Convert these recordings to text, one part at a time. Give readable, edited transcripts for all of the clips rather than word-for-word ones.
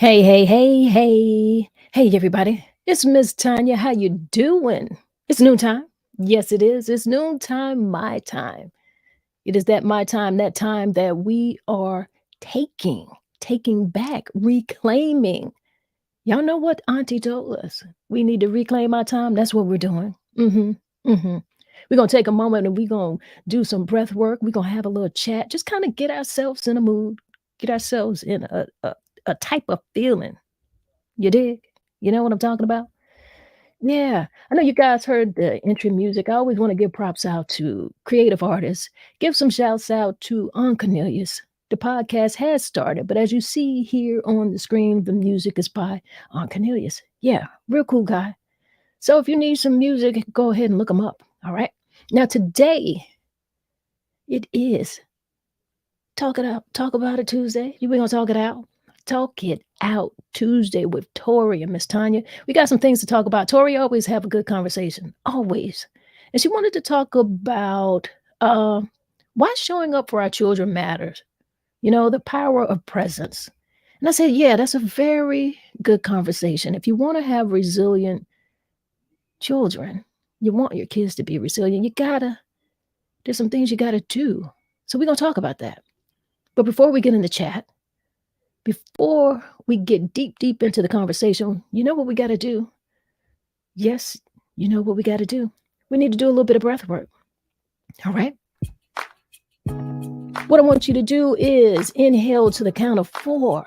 Hey, hey, hey, hey. Hey, everybody. It's Miss Tanya. How you doing? It's noontime. Yes, it is. It's noontime, my time. It is that my time, that time that we are taking, taking back, reclaiming. Y'all know what Auntie told us? We need to reclaim our time. That's what we're doing. Mm-hmm. We're going to take a moment and we're going to do some breath work. We're going to have a little chat, just kind of get ourselves in a mood, get ourselves in a type of feeling. You dig? You know what I'm talking about? Yeah. I know you guys heard the entry music. I always want to give props out to creative artists. Give some shouts out to Cornelius. The podcast has started, but as you see here on the screen, the music is by Cornelius. Yeah, real cool guy. So if you need some music, go ahead and look him up. All right. Now today it is Talk About It Tuesday. You we gonna talk it out? Talk It Out Tuesday with Tori and MsTONYA. We got some things to talk about. Tori always have a good conversation, always. And she wanted to talk about why showing up for our children matters. You know, the power of presence. And I said, yeah, that's a very good conversation. If you want to have resilient children, you want your kids to be resilient, there's some things you gotta do. So we're gonna talk about that. But before we get in the chat, before we get deep into the conversation, you know what we got to do? Yes, you know what we got to do. We need to do a little bit of breath work. All right. What I want you to do is inhale to the count of 4.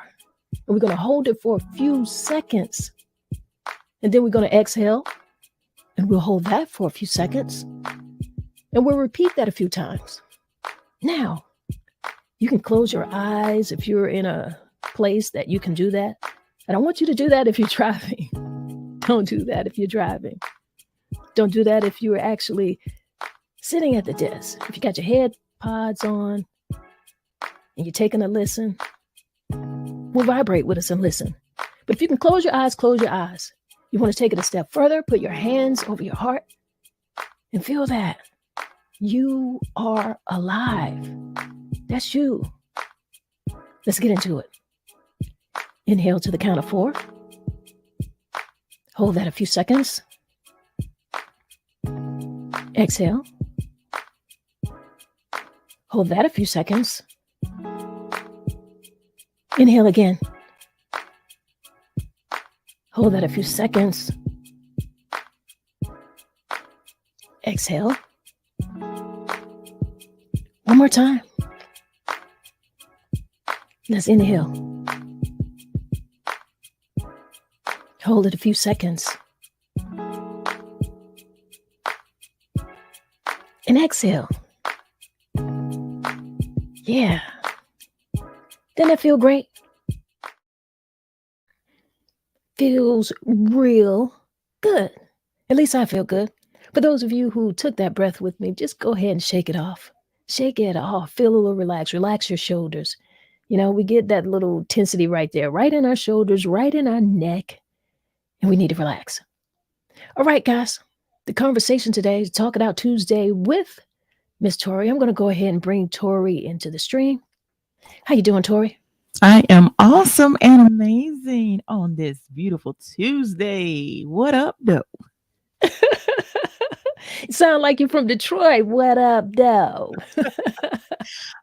And we're going to hold it for a few seconds. And then we're going to exhale. And we'll hold that for a few seconds. And we'll repeat that a few times. Now, you can close your eyes if you're in a place that you can do that. I don't want you to do that if you're driving. Don't do that if you're driving. Don't do that if you're actually sitting at the desk. If you got your head pods on and you're taking a listen, we'll vibrate with us and listen. But if you can close your eyes, close your eyes. You want to take it a step further, put your hands over your heart and feel that you are alive. That's you. Let's get into it. Inhale to the count of 4. Hold that a few seconds. Exhale. Hold that a few seconds. Inhale again. Hold that a few seconds. Exhale. One more time. Let's inhale. Hold it a few seconds. And exhale. Yeah. Doesn't that feel great? Feels real good. At least I feel good. For those of you who took that breath with me, just go ahead and shake it off. Shake it off. Feel a little relaxed. Relax your shoulders. You know, we get that little tensity right there, right in our shoulders, right in our neck. And we need to relax. All right, guys. The conversation today is Talk It Out Tuesday with Miss Tori. I'm going to go ahead and bring Tori into the stream. How you doing, Tori? I am awesome and amazing on this beautiful Tuesday. What up, though? You sound like you're from Detroit. What up, though?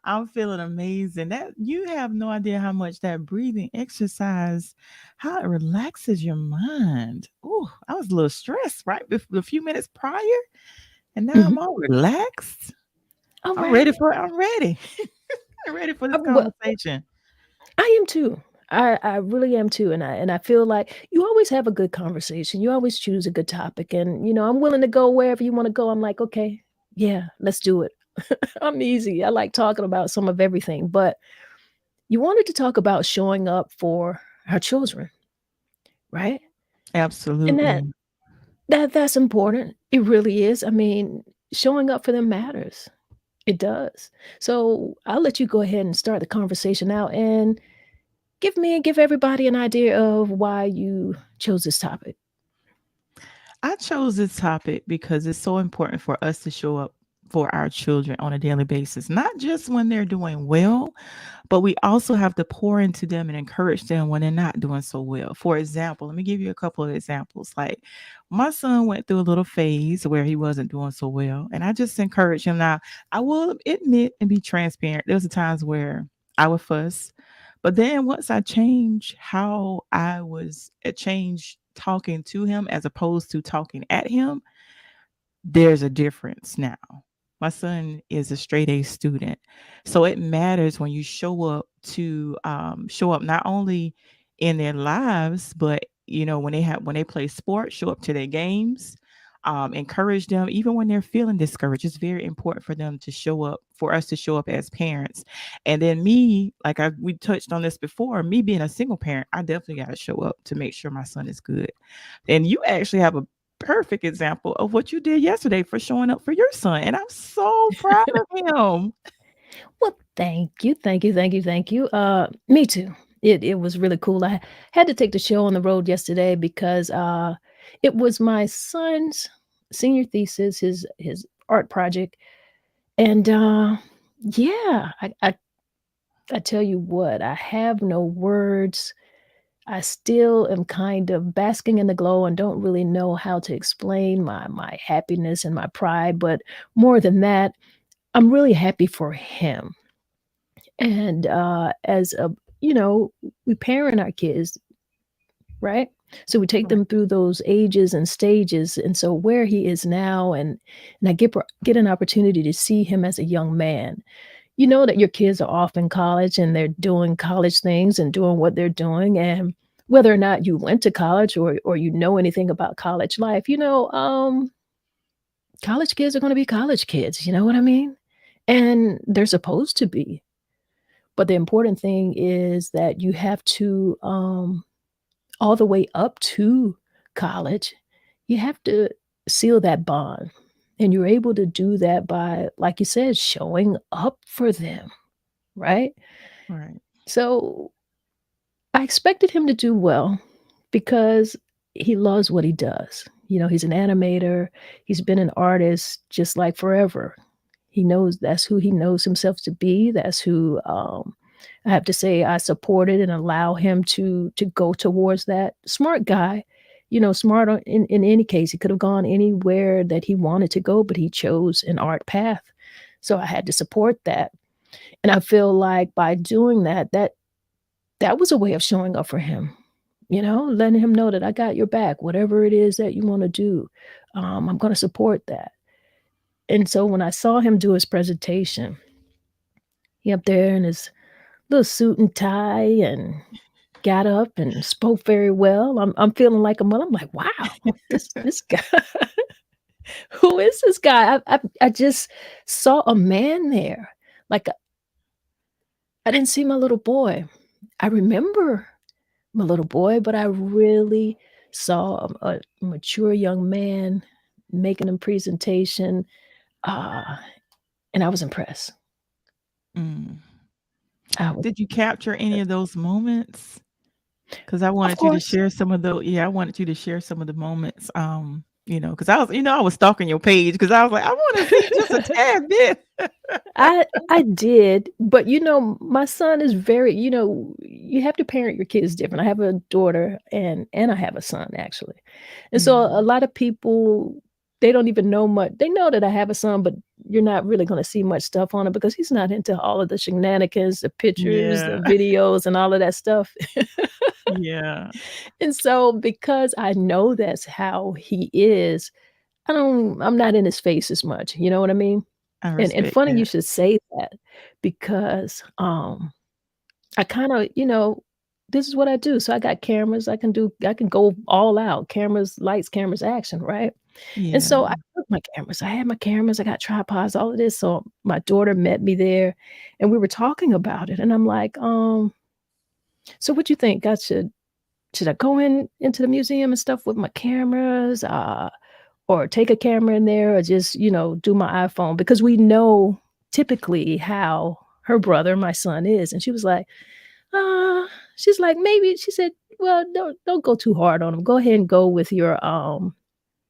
I'm feeling amazing. That you have no idea how much that breathing exercise, how it relaxes your mind. Oh, I was a little stressed right before a few minutes prior, and now I'm all relaxed. All I'm right. ready for. I'm ready. I'm ready for this Well, conversation. I am too. I really am too, and I feel like you always have a good conversation. You always choose a good topic, and I'm willing to go wherever you want to go. I'm like, okay, yeah, let's do it. I'm easy. I like talking about some of everything, but you wanted to talk about showing up for our children, right? And Absolutely. that's important. It really is. I mean, showing up for them matters. It does. So I'll let you go ahead and start the conversation out and give me and give everybody an idea of why you chose this topic. I chose this topic because it's so important for us to show up for our children on a daily basis, not just when they're doing well, but we also have to pour into them and encourage them when they're not doing so well. For example, let me give you a couple of examples. Like my son went through a little phase where he wasn't doing so well, and I just encourage him. Now, I will admit and be transparent. There was times where I would fuss, but then once I changed how I was, it changed talking to him as opposed to talking at him, there's a difference now. My son is a straight A student. So it matters when you show up to show up not only in their lives, but when they play sports, show up to their games, encourage them even when they're feeling discouraged. It's very important for them to show up, for us to show up as parents. And then me, like we touched on this before, me being a single parent, I definitely got to show up to make sure my son is good. And you actually have a perfect example of what you did yesterday for showing up for your son, and I'm so proud of him. Well, thank you, thank you, thank you, thank you. Me too. It was really cool. I had to take the show on the road yesterday because it was my son's senior thesis, his art project, and yeah, I tell you what, I have no words. I still am kind of basking in the glow and don't really know how to explain my happiness and my pride, but more than that, I'm really happy for him. And, as a you know, we parent our kids, right? So we take Right. them through those ages and stages, and so where he is now and I get an opportunity to see him as a young man. You know that your kids are off in college and they're doing college things and doing what they're doing, and whether or not you went to college or you know anything about college life, college kids are gonna be college kids, you know what I mean? And they're supposed to be. But the important thing is that you have to, all the way up to college, you have to seal that bond. And you're able to do that by, like you said, showing up for them, right? Right. So I expected him to do well because he loves what he does. You know, he's an animator, he's been an artist just like forever. He knows that's who he knows himself to be. That's who I have to say I supported and allow him to go towards that. Smart guy, smart in any case. He could have gone anywhere that he wanted to go, but he chose an art path. So I had to support that. And I feel like by doing that, that was a way of showing up for him. Letting him know that I got your back, whatever it is that you want to do. I'm going to support that. And so when I saw him do his presentation, he up there in his little suit and tie and got up and spoke very well. I'm feeling like a mother. I'm like, wow, this guy, who is this guy? I just saw a man there. Like I didn't see my little boy. I remember my little boy, but I really saw a mature young man making a presentation, uh, and I was impressed. Mm. I was, Did you capture any of those moments? Because I of wanted you to course. share some of the yeah, I wanted you to share some of the moments, because I was stalking your page because I was like, "I wanna see just a tad bit." I did, but, my son is very you have to parent your kids different. I have a daughter and I have a son, actually. And so Yeah. a lot of people, they don't even know much. They know that I have a son, but you're not really gonna see much stuff on it because he's not into all of the shenanigans, the pictures, the Yeah. videos, and all of that stuff. Yeah. And so because I know that's how he is, I'm not in his face as much, you know what I mean? I And respect funny you that. should say that because, I kinda, this is what I do. So I got cameras, I can go all out, cameras, lights, cameras, action, right? And Yeah. so I took my cameras. I had my cameras, I got tripods, all of this. So my daughter met me there and we were talking about it. And I'm like, so what you think? Should I go into the museum and stuff with my cameras? Or take a camera in there or just, do my iPhone because we know typically how her brother, my son, is. And she was like, uh, she's like, maybe she said, well, don't go too hard on him. Go ahead and go with your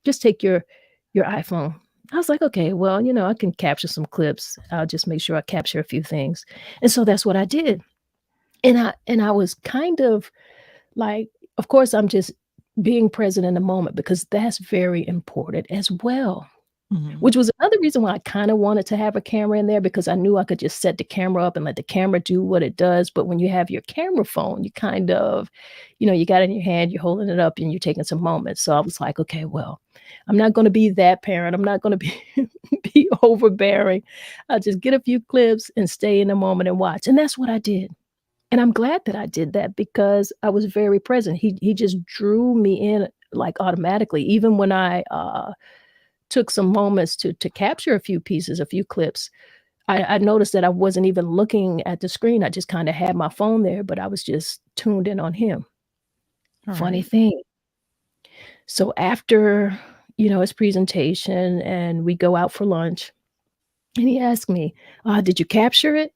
just take your iPhone. I was like, okay, well, I can capture some clips. I'll just make sure I capture a few things. And so that's what I did. And I was kind of like, of course, I'm just being present in the moment because that's very important as well. Mhm. Which was another reason why I kinda wanted to have a camera in there because I knew I could just set the camera up and let the camera do what it does, but when you have your camera phone, you kind of you got it in your hand, you're holding it up, and you're taking some moments, so I was like, "Okay, well, I'm not gonna be that parent, I'm not gonna be be overbearing. I'll just get a few clips and stay in the moment and watch," and that's what I did, and I'm glad that I did that because I was very present. He just drew me in, like, automatically, even when I, took some moments to capture a few pieces, a few clips. I noticed that I wasn't even looking at the screen, I just kinda had my phone there, but I was just tuned in on him. All Funny right. thing, so after, his presentation and we go out for lunch, and he asked me, "Did you capture it?"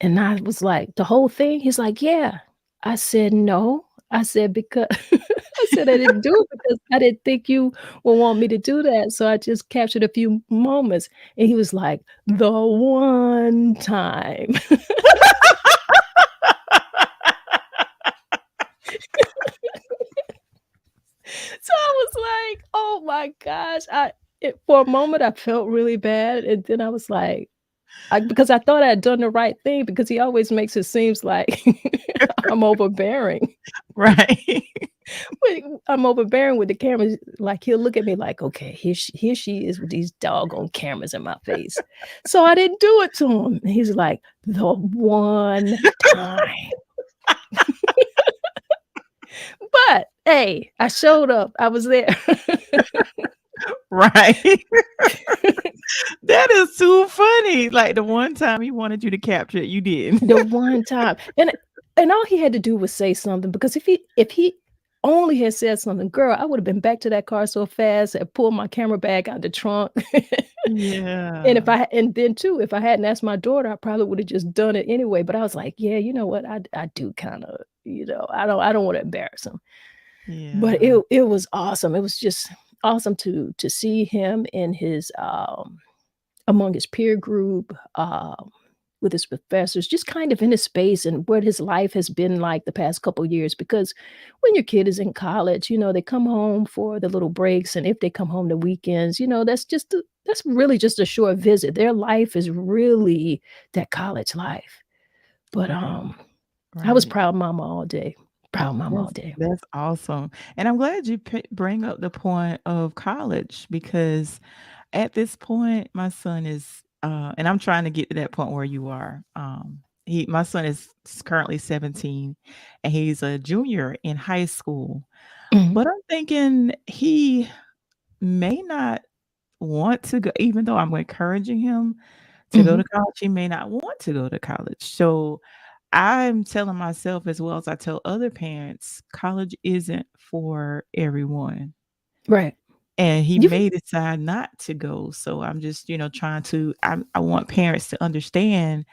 And I was like, "The whole thing?" He's like, "Yeah." I said, "No." I said, "Because" I said, "I didn't do it because I didn't think you would want me to do that, so I just captured a few moments." And he was like, "The one time." So I was like, "Oh my gosh." For a moment, I felt really bad, and then I was like because I thought I had done the right thing because he always makes it seems like I'm overbearing. Right. But I'm overbearing with the cameras, like, he'll look at me like, "Okay, here she is with these doggone cameras in my face." So I didn't do it to him. He's like, "The one time." But, hey, I showed up. I was there. Right. That is too funny. Like, the one time he wanted you to capture it, you didn't. The one time. And all he had to do was say something because if he only had said something, girl, I would have been back to that car so fast and pulled my camera bag out the trunk. And if Yeah. and then too, if I hadn't asked my daughter, I probably would have just done it anyway, but I was like, "Yeah, you know what? I do kinda, I don't wanna embarrass him." But Yeah. it was awesome. It was just awesome to see him in his, among his peer group, with his professors, just kind of in his space and what his life has been like the past couple years. Because when your kid is in college, they come home for the little breaks, and if they come home the weekends, that's really just a short visit. Their life is really that college life. But, Right. I was Right. proud mama all day. Proud mama all That's day. that's awesome, and I'm glad you bring up the point of college because at this point, my son is, and I'm trying to get to that point where you are. My son is currently 17, and he's a junior in high school. Mhm, But I'm thinking he may not want to go, even though I'm encouraging him to go mhm. to college. He may not want to go to college. So I'm telling myself as well as I tell other parents, college isn't for everyone. Right. And he You've may decide not to go. So I'm just, trying to I want parents to understand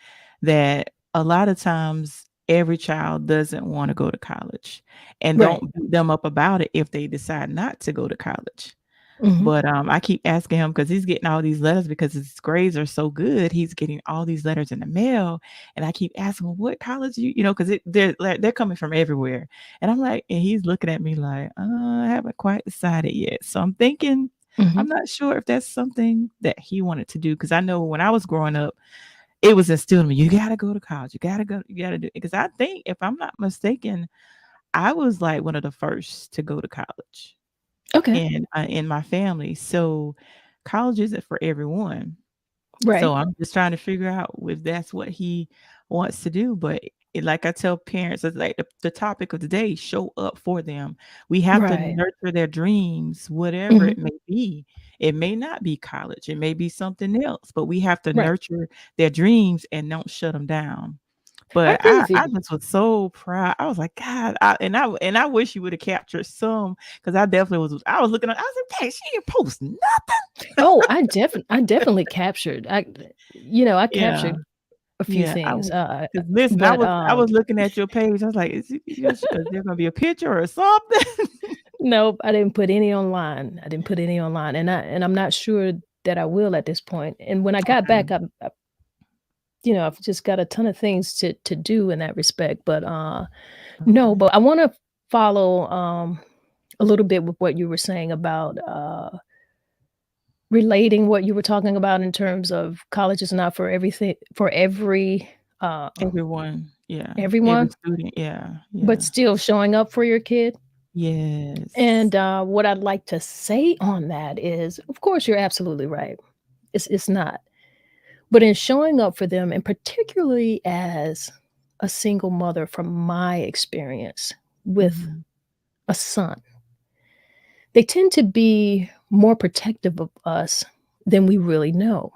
that a lot of times every child doesn't want to go to college and right. don't beat them up about it if they decide not to go to college. Mhm, But, I keep asking him because he's getting all these letters because his grades are so good, he's getting all these letters in the mail, and I keep asking him, "What college you" because they're coming from everywhere, and I'm like and he's looking at me like, I haven't quite decided yet." So I'm thinking mhm. I'm not sure if that's something that he wanted to do because I know when I was growing up, it was instilled in me, "You gotta go to college, you gotta go, you gotta do" because I think, if I'm not mistaken, I was, like, one of the first to go to college Okay. in my family, so college isn't for everyone. So Right. I'm just trying to figure out if that's what he wants to do, but like I tell parents, it's like the topic of the day, show up for them. We have to Right. nurture their dreams, whatever Mhm. it may be. It may not be college, it may be something else, but we have to Right. nurture their dreams and don't shut them down. I But agree I with I you. just was so proud. I was like, "God," I wish you would have captured some because I was looking at I was like, "Dang, she didn't post nothing." Oh, I definitely captured. I Yeah, captured a few yeah, I things, was 'cause listen, but, I was looking at your page, I was like, Is there gonna be a picture or something?" nope, I didn't put any online. I didn't put any online, and I'm not sure. that I will at this point. And when I got Okay. back, I've just got a ton of things to do in that respect. But no, Okay. but I want to follow a little bit with what you were saying about relating what you were talking about in terms of college is not for everything for uh Everyone, yeah. Every everyone, student, yeah, but yeah. still showing up for your kid. Yes. And what I'd like to say on that is, of course, you're absolutely right. It's not. But in showing up for them, and particularly as a single mother from my experience with Mhm. a son, they tend to be more protective of us than we really know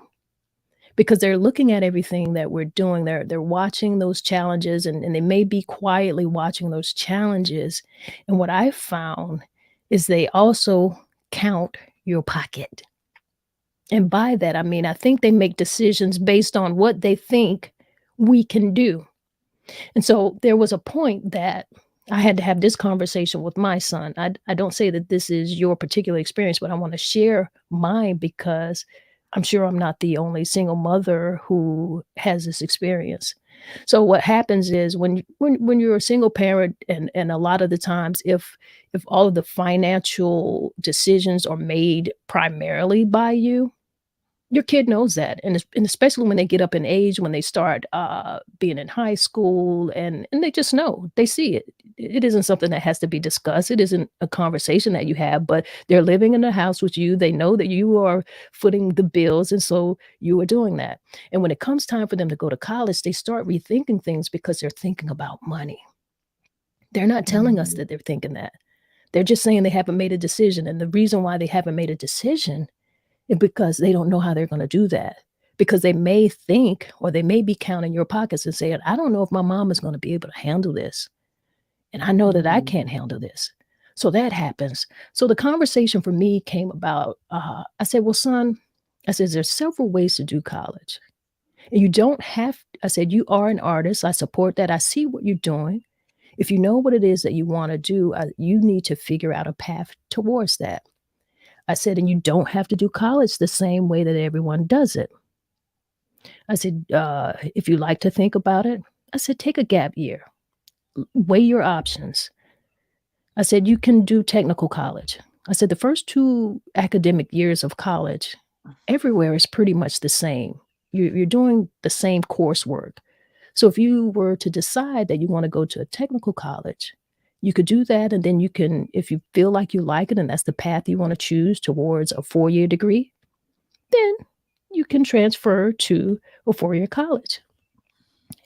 because they're looking at everything that we're doing. They're watching those challenges and they may be quietly watching those challenges. And what I found is they also count your pocket. And by that, I mean, I think they make decisions based on what they think we can do. And so there was a point that I had to have this conversation with my son. I don't say that this is your particular experience, but I want to share mine because I'm sure I'm not the only single mother who has this experience. So what happens is when you're a single parent and a lot of the times if all of the financial decisions are made primarily by you, your kid knows that, and especially when they get up in age, when they start, being in high school, and they just know, they see it. It isn't something that has to be discussed, it isn't a conversation that you have, but they're living in the house with you, they know that you are footing the bills, and so you are doing that, and when it comes time for them to go to college, they start rethinking things because they're thinking about money. They're not telling us Mhm. that they're thinking that. They're just saying they haven't made a decision, and the reason why they haven't made a decision because they don't know how they're gonna do that. Because they may think or they may be counting your pockets and saying, "I don't know if my mom is gonna be able to handle this, and I know that I Mhm. can't handle this." So that happens. So the conversation for me came about, I said, "Well, son," I said, "there's several ways to do college, and you don't have." I said, "You are an artist, I support that, I see what you're doing. If you know what it is that you wanna do, you need to figure out a path towards that." I said, "And you don't have to do college the same way that everyone does it." I said, "If you like to think about it," I said, "take a gap year. Weigh your options." I said, "You can do technical college." I said, "The first 2 academic years of college, everywhere is pretty much the same. You're doing the same coursework. So if you were to decide that you wanna go to a technical college, you could do that, and then you can if you feel like you like it and that's the path you wanna choose towards a 4-year degree, then you can transfer to a 4-year college,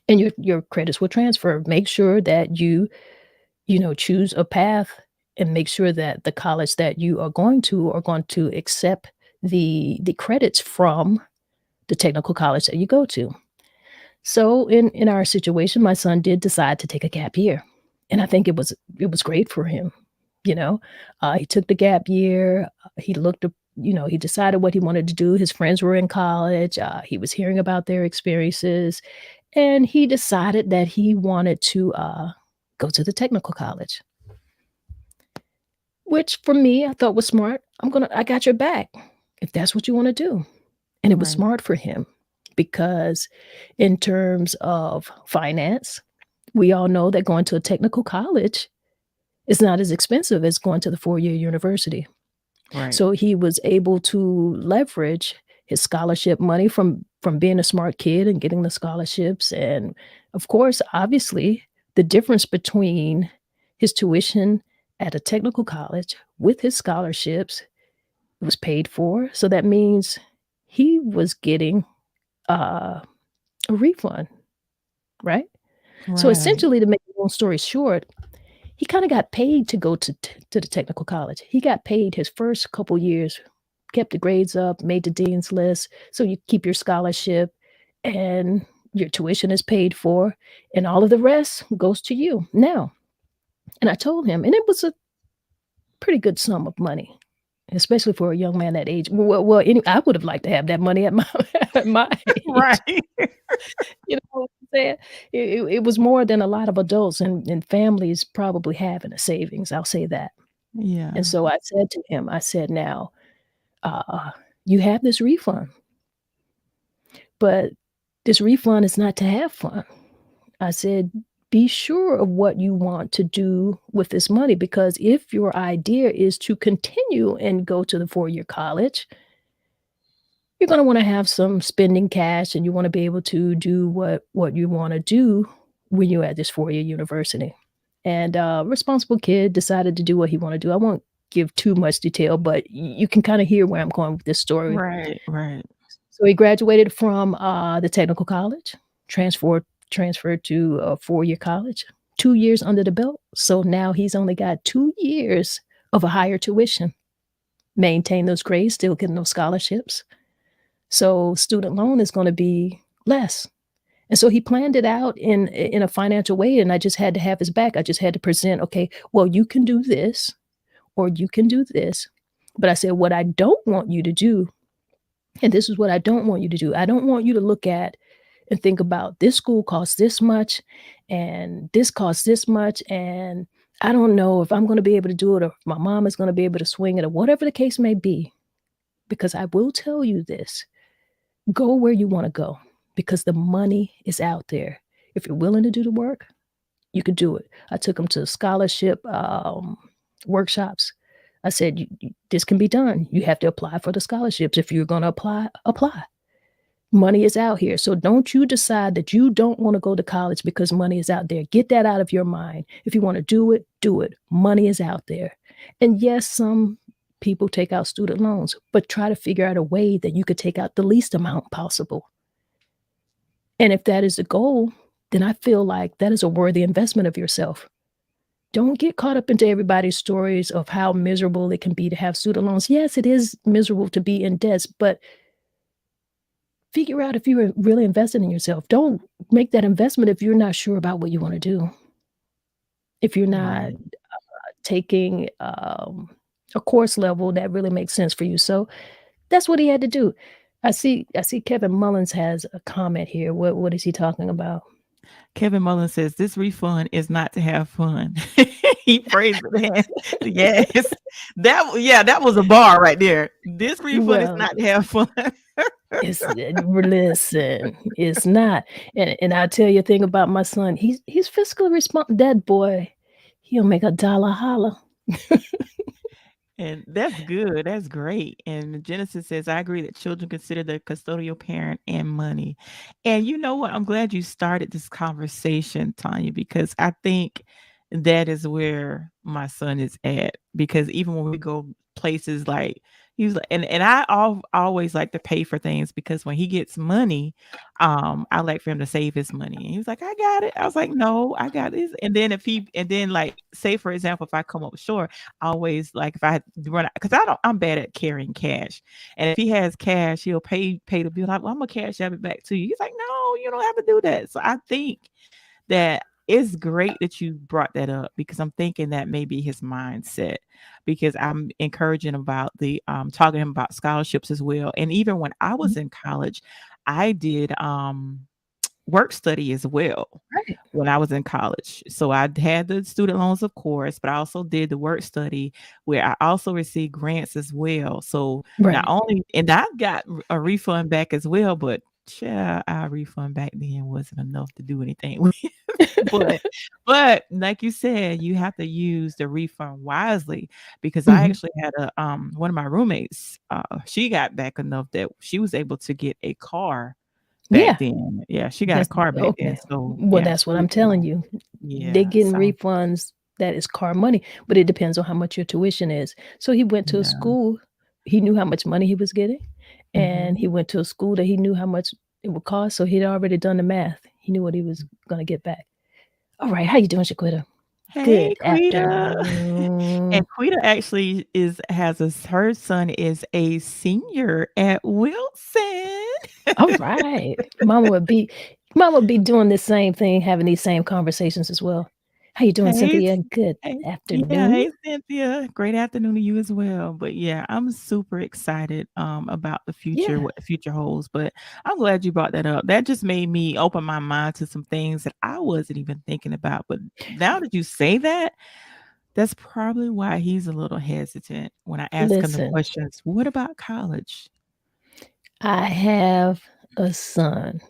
and your credits will transfer. Make sure that you choose a path and make sure that the college that you are going to accept the credits from the technical college that you go to." So in our situation, my son did decide to take a gap year, and I think it was great for him, you know? He took the gap year, he looked up he decided what he wanted to do. His friends were in college, he was hearing about their experiences, and he decided that he wanted to, go to the technical college, which for me, I thought was smart. I got your back if that's what you wanna do. And it was Right, smart for him because in terms of finance, we all know that going to a technical college is not as expensive as going to the 4-year university. right, So he was able to leverage his scholarship money from being a smart kid and getting the scholarships, and of course, obviously, the difference between his tuition at a technical college with his scholarships was paid for, so that means he was getting, uh, a refund, right? So right. essentially, to make a long story short, he kinda got paid to go to the technical college. He got paid his first couple years, kept the grades up, made the dean's list, so you keep your scholarship, and your tuition is paid for, and all of the rest goes to you. Now and I told him and it was a pretty good sum of money, especially for a young man that age. Any I would have liked to have that money at my at my age. Right. You know what I'm saying? It was more than a lot of adults and families probably have in a savings, I'll say that. And Yeah. so I said to him, I said, "Now, uh, You have this refund, but this refund is not to have fun. I said, be sure of what you want to do with this money, because if your idea is to continue and go to the 4-year college, you're going to want to have some spending cash, and you want to be able to do what you want to do when you're at this 4-year university. And responsible kid decided to do what he want to do. I won't give too much detail, but you can kind of hear where I'm going with this story. Right, right. So he graduated from the technical college, transferred to a 4-year college, 2 years under the belt. So now he's only got 2 years of a higher tuition, maintain those grades, still getting those scholarships. So student loan is going to be less. And so he planned it out in a financial way, and I just had to have his back. I just had to present, okay, well, you can do this or you can do this. But I said, what I don't want you to do, and this is what I don't want you to do. I don't want you to look at and think about, this school costs this much and this costs this much, and I don't know if I'm going to be able to do it, or if my mom is going to be able to swing it, or whatever the case may be. Because I will tell you this, go where you want to go, because the money is out there. If you're willing to do the work, you could do it. I took them to scholarship workshops. I said, this can be done. You have to apply for the scholarships. If you're going to apply, apply. Money is out here. So don't you decide that you don't want to go to college because money is out there. Get that out of your mind. If you want to do it, do it. Money is out there. And yes, some people take out student loans, but try to figure out a way that you could take out the least amount possible. And if that is the goal, then I feel like that is a worthy investment of yourself. Don't get caught up into everybody's stories of how miserable it can be to have student loans. Yes, it is miserable to be in debts, but figure out if you're really investing in yourself. Don't make that investment if you're not sure about what you want to do. If you're not Right. taking a course level that really makes sense for you. So that's what he had to do. I see Kevin Mullins has a comment here. What is he talking about? Kevin Mullen says this refund is not to have fun. He praised it. Yes. That was a bar right there. This refund is Well, not to have fun. listen, it's not. And I'll tell you a thing about my son. He's fiscally responsible. That boy, he'll make a dollar holler. And that's good. That's great. And Genesis says, I agree that children consider the custodial parent and money. And you know what? I'm glad you started this conversation, Tanya, because I think that is where my son is at. Because even when we go places like he's like, and always like to pay for things because when he gets money, I like for him to save his money. And he was like, I got it. I was like, no, I got this. And then like say for example, if I come up short, always like if I run because I'm bad at carrying cash. And if he has cash, he'll pay the bill. Like, well, I'm gonna cash it back to you. He's like, no, you don't have to do that. So I think that it's great that you brought that up because I'm thinking that may be his mindset because I'm encouraging about the talking to him about scholarships as well. And even when I Mhm. was in college, I did work study as well Right. when I was in college. So I had the student loans, of course, but I also did the work study where I also received grants as well. So not Right. only, and I got a refund back as well, but yeah, our refund back then wasn't enough to do anything with. But but like you said, you have to use the refund wisely because I Mhm. actually had a one of my roommates, she got back enough that she was able to get a car back Yeah. then. Yeah, she got a That's car back then. okay. So Well, yeah, that's she what was I'm telling fine. you. They Yeah. getting So refunds that is car money, but it depends on how much your tuition is. So he went to a yeah. school, he knew how much money he was getting, and Mhm. he went to a school that he knew how much it would cost, so he'd already done the math. He knew what he was gonna get back. All right, how you doing, Shaquita? Hey, Good Quita. And afternoon. Quita actually is has a her son is a senior at Wilson. All right. Mama would be doing the same thing, having these same conversations as well. How you doing, Hey, Cynthia? Good hey, yeah, afternoon. hey, Cynthia. Great afternoon to you as well. But yeah, I'm super excited about the future, Yeah, what the future holds. But I'm glad you brought that up. That just made me open my mind to some things that I wasn't even thinking about. But now that you say that, that's probably why he's a little hesitant when I ask him the listen. questions. What about college? I have a son.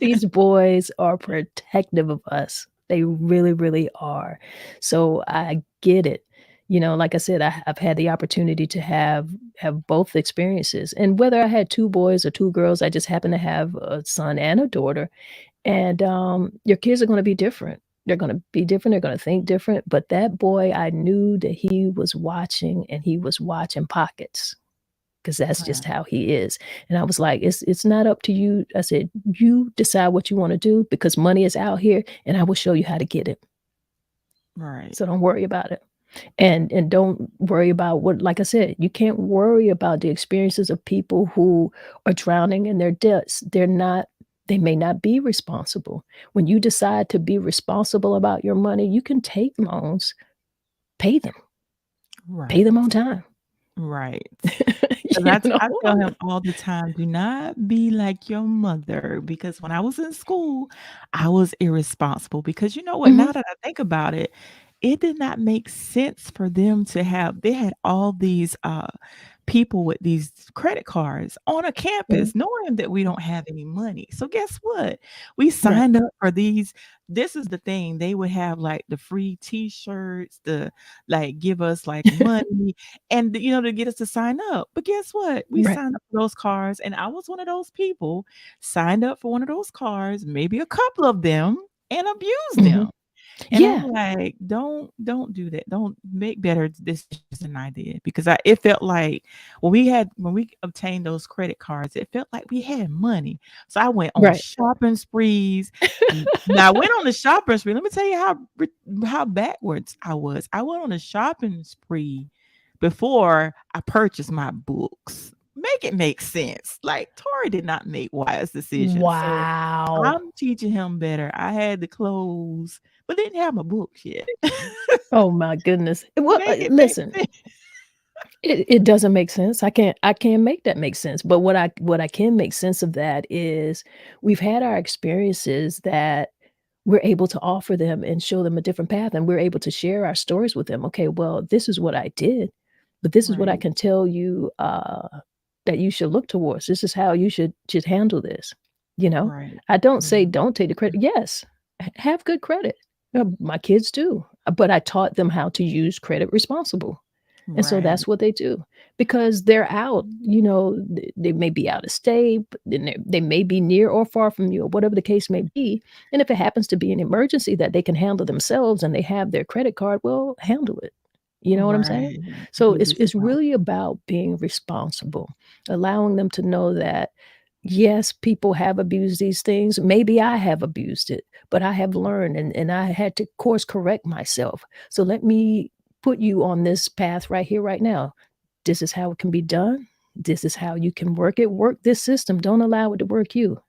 These boys are protective of us. They really, really are. So I get it. You know, like I said, I've had the opportunity to have both experiences. And whether I had 2 boys or 2 girls, I just happen to have a son and a daughter. And, your kids are gonna be different. They're gonna be different, they're gonna think different, but that boy, I knew that he was watching, and he was watching pockets, 'cause that's just Right. how he is, and I was like, it's not up to you." I said, "You decide what you wanna do because money is out here, and I will show you how to get it, Right. so don't worry about it." And don't worry about what, like I said, you can't worry about the experiences of people who are drowning in their debts. They may not be responsible. When you decide to be responsible about your money, you can take loans, pay them, pay them Right. on time. Right. 'Cause You know? I tell him all the time, "Do not be like your mother," because when I was in school, I was irresponsible because you know what, Mhm. now that I think about it, it did not make sense for them to have they had all these, people with these credit cards on a Mhm. campus knowing that we don't have any money. So guess what? We Right. signed up for these this is the thing, they would have, like, the free T-shirts, the like, give us, like, money, and, you know, to get us to sign up. But guess what? We Right. signed up for those cards, and I was one of those people, signed up for one of those cards, maybe a couple of them, and abused Mhm. them. And I'm Yeah. like, "Don't do that. Don't make better decisions than I did," because I it felt like when we obtained those credit cards, it felt like we had money. So I went on Right. shopping sprees. Now I went on the shopping spree. Let me tell you how backwards I was. I went on a shopping spree before I purchased my books. Make it make sense. Like, Tori did not make wise decisions. So Wow. I'm teaching him better. I had the clothes, but didn't have my books yet. Oh my goodness. Well, Make it make listen, sense. it doesn't make sense. I can't make that make sense, but what I can make sense of that is we've had our experiences that we're able to offer them and show them a different path, and we're able to share our stories with them. "Okay, well, this is what I did, but this is what I Right, can tell you, that you should look towards. This is how you should handle this." You know? right, I don't say right, don't take the credit. Yes, have good credit. My kids do, but I taught them how to use credit responsible. And so right, that's what they do because they're out, they may be out of state, but then they may be near or far from you or whatever the case may be. And if it happens to be an emergency that they can handle themselves and they have their credit card, well, handle it. You know what I'm saying? right. So Be it's responsible. really about being responsible, allowing them to know that yes, people have abused these things. Maybe I have abused it, but I have learned and I had to course correct myself. So let me put you on this path right here, right now. This is how it can be done. This is how you can work it. Work this system. Don't allow it to work you.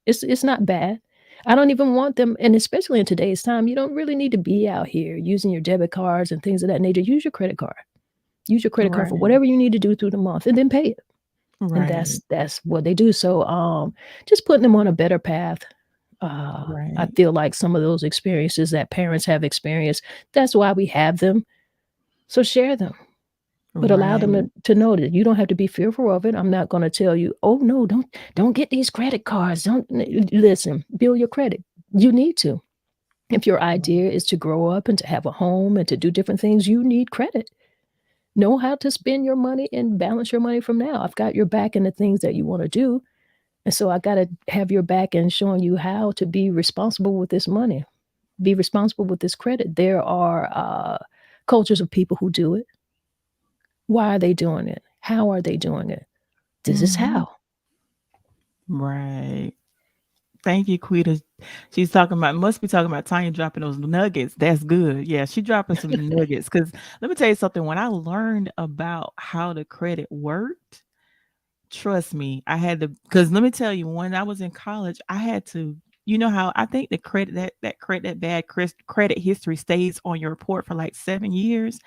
It's not bad. I don't even want them, and especially in today's time, you don't really need to be out here using your debit cards and things of that nature. Use your credit card. Use your credit card for Right, whatever you need to do through the month, and then pay it. And right, that's what they do. So, just putting them on a better path. I right, feel like some of those experiences that parents have experienced, that's why we have them. So share them. But allow them right, to know that you don't have to be fearful of it. I'm not gonna tell you, "Oh, no, don't get these credit cards. Don't" listen, build your credit. You need to. If your right, idea is to grow up and to have a home and to do different things, you need credit. Know how to spend your money and balance your money from now. I've got your back in the things that you wanna do, and so I gotta have your back in showing you how to be responsible with this money, be responsible with this credit. There are, cultures of people who do it. Why are they doing it? How are they doing it? This is mhm, how. right. Thank you, Quita. She's talking about must be talking about Tanya dropping those nuggets. That's good. Yeah, she dropping some nuggets. Cause let me tell you something, when I learned about how the credit worked, trust me, I had to because let me tell you, when I was in college, I had to you know how I think the credit that bad credit history stays on your report for like 7 years.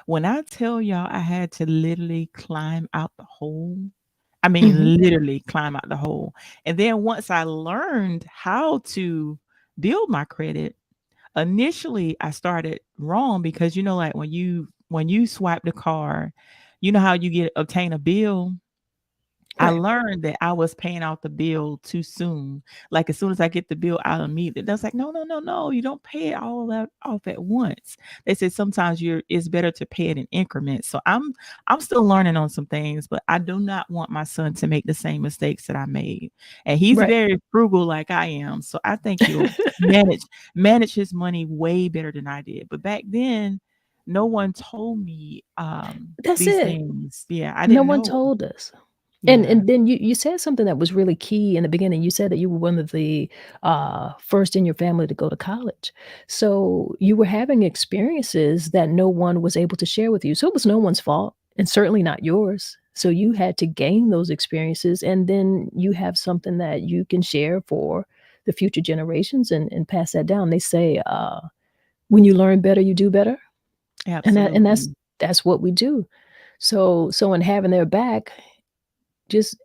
When I tell y'all I had to literally climb out the hole, I Mhm. mean, literally climb out the hole. And then once I learned how to build my credit, initially I started wrong because you know, like when you swipe the card, you know how you get obtain a bill I Right. learned that I was paying off the bill too soon. Like as soon as I get the bill out of me, that's like, no, no, no, no, you don't pay it all that off at once. They said sometimes it's better to pay it in increments. So I'm still learning on some things, but I do not want my son to make the same mistakes that I made. And he's Right. very frugal like I am. So I think he'll manage his money way better than I did. But back then, no one told me That's these it. things. Yeah, I No didn't one know. told us. And Yeah. and then you said something that was really key in the beginning. You said that you were one of the, first in your family to go to college. So, you were having experiences that no one was able to share with you. So, it was no one's fault and certainly not yours. So, you had to gain those experiences, and then you have something that you can share for the future generations and pass that down. They say, "When you learn better, you do better." And Absolutely. that's what we do. So in having their back, just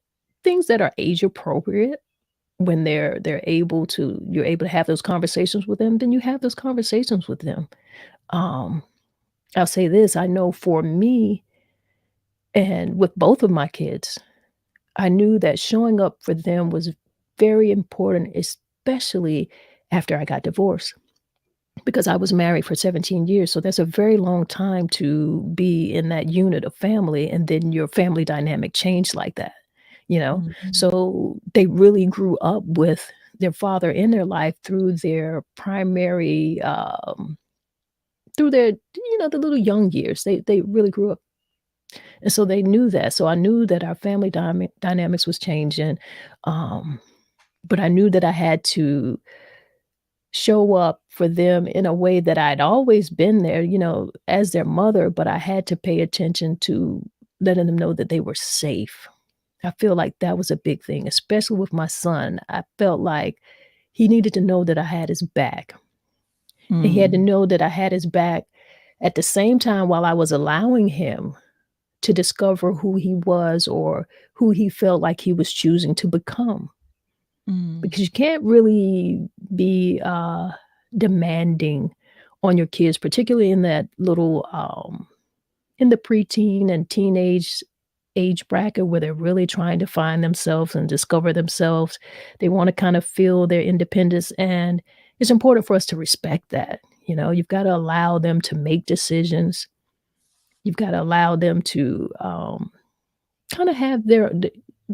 things that are age appropriate when they're able to you're able to have those conversations with them, then you have those conversations with them. Um, I'll say this, I know for me and with both of my kids, I knew that showing up for them was very important, especially after I got divorced. Because I was married for 17 years, so that's a very long time to be in that unit of family, and then your family dynamic changed like that, you know? Mhm. So, they really grew up with their father in their life through their primary, through their, the little young years. They really grew up, and so they knew that. So, I knew that our family dynamics was changing, um, but I knew that I had to show up for them in a way that I'd always been there, as their mother, but I had to pay attention to letting them know that they were safe. I feel like that was a big thing, especially with my son. I felt like he needed to know that I had his back. And he had to Mm, know that I had his back at the same time while I was allowing him to discover who he was or who he felt like he was choosing to become. mm, Because you can't really be, demanding on your kids, particularly in that little, in the preteen and teenage age bracket where they're really trying to find themselves and discover themselves. They wanna kind of feel their independence, and it's important for us to respect that, You've gotta allow them to make decisions. You've gotta allow them to, kinda have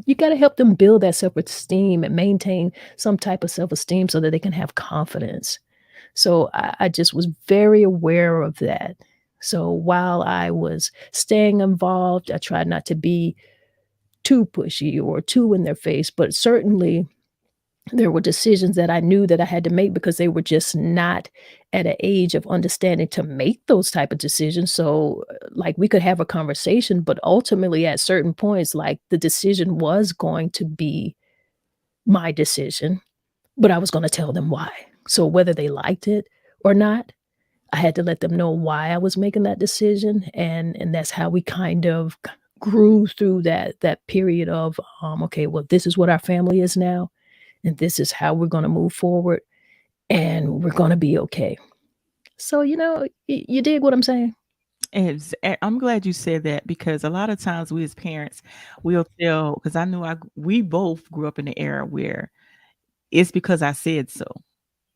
you gotta help them build that self-esteem and maintain some type of self-esteem so that they can have confidence. So I just was very aware of that. So while I was staying involved, I tried not to be too pushy or too in their face, but certainly there were decisions that I knew that I had to make because they were just not at an age of understanding to make those type of decisions. So, like, we could have a conversation, but ultimately at certain points, like, the decision was going to be my decision, but I was gonna tell them why. So whether they liked it or not, I had to let them know why I was making that decision, and that's how we kind of grew through that period of, okay, well, this is what our family is now, and this is how we're gonna move forward, and we're gonna be okay. So, you dig what I'm saying? I'm glad you said that because a lot of times we as parents, we'll tell because I know we both grew up in the era where it's because I said so.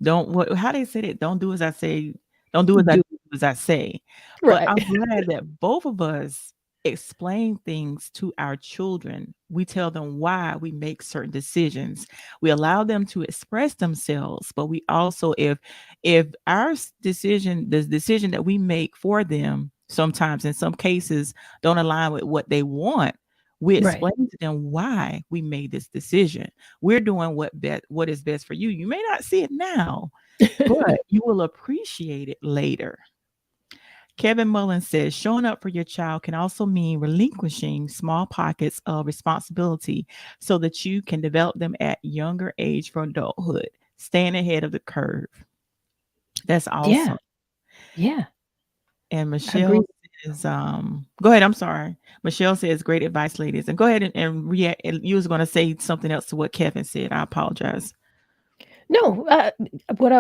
Don't what how they said it, "Don't do as I say, don't do as I do Do as I say." But right. I'm glad that both of us explain things to our children. We tell them why we make certain decisions. We allow them to express themselves, but we also if our decision, the decision that we make for them, sometimes in some cases don't align with what they want, we Right. explain to them why we made this decision. We're doing what is best for you. You may not see it now, but you will appreciate it later. Kevin Mullen says showing up for your child can also mean relinquishing small pockets of responsibility so that you can develop them at younger age for adulthood, staying ahead of the curve. That's Yeah, awesome. yeah, And I agree. Michelle says, go ahead. I'm sorry. Michelle says, great advice, ladies. And go ahead and react. And you was going to say something else to what Kevin said. I apologize. No, what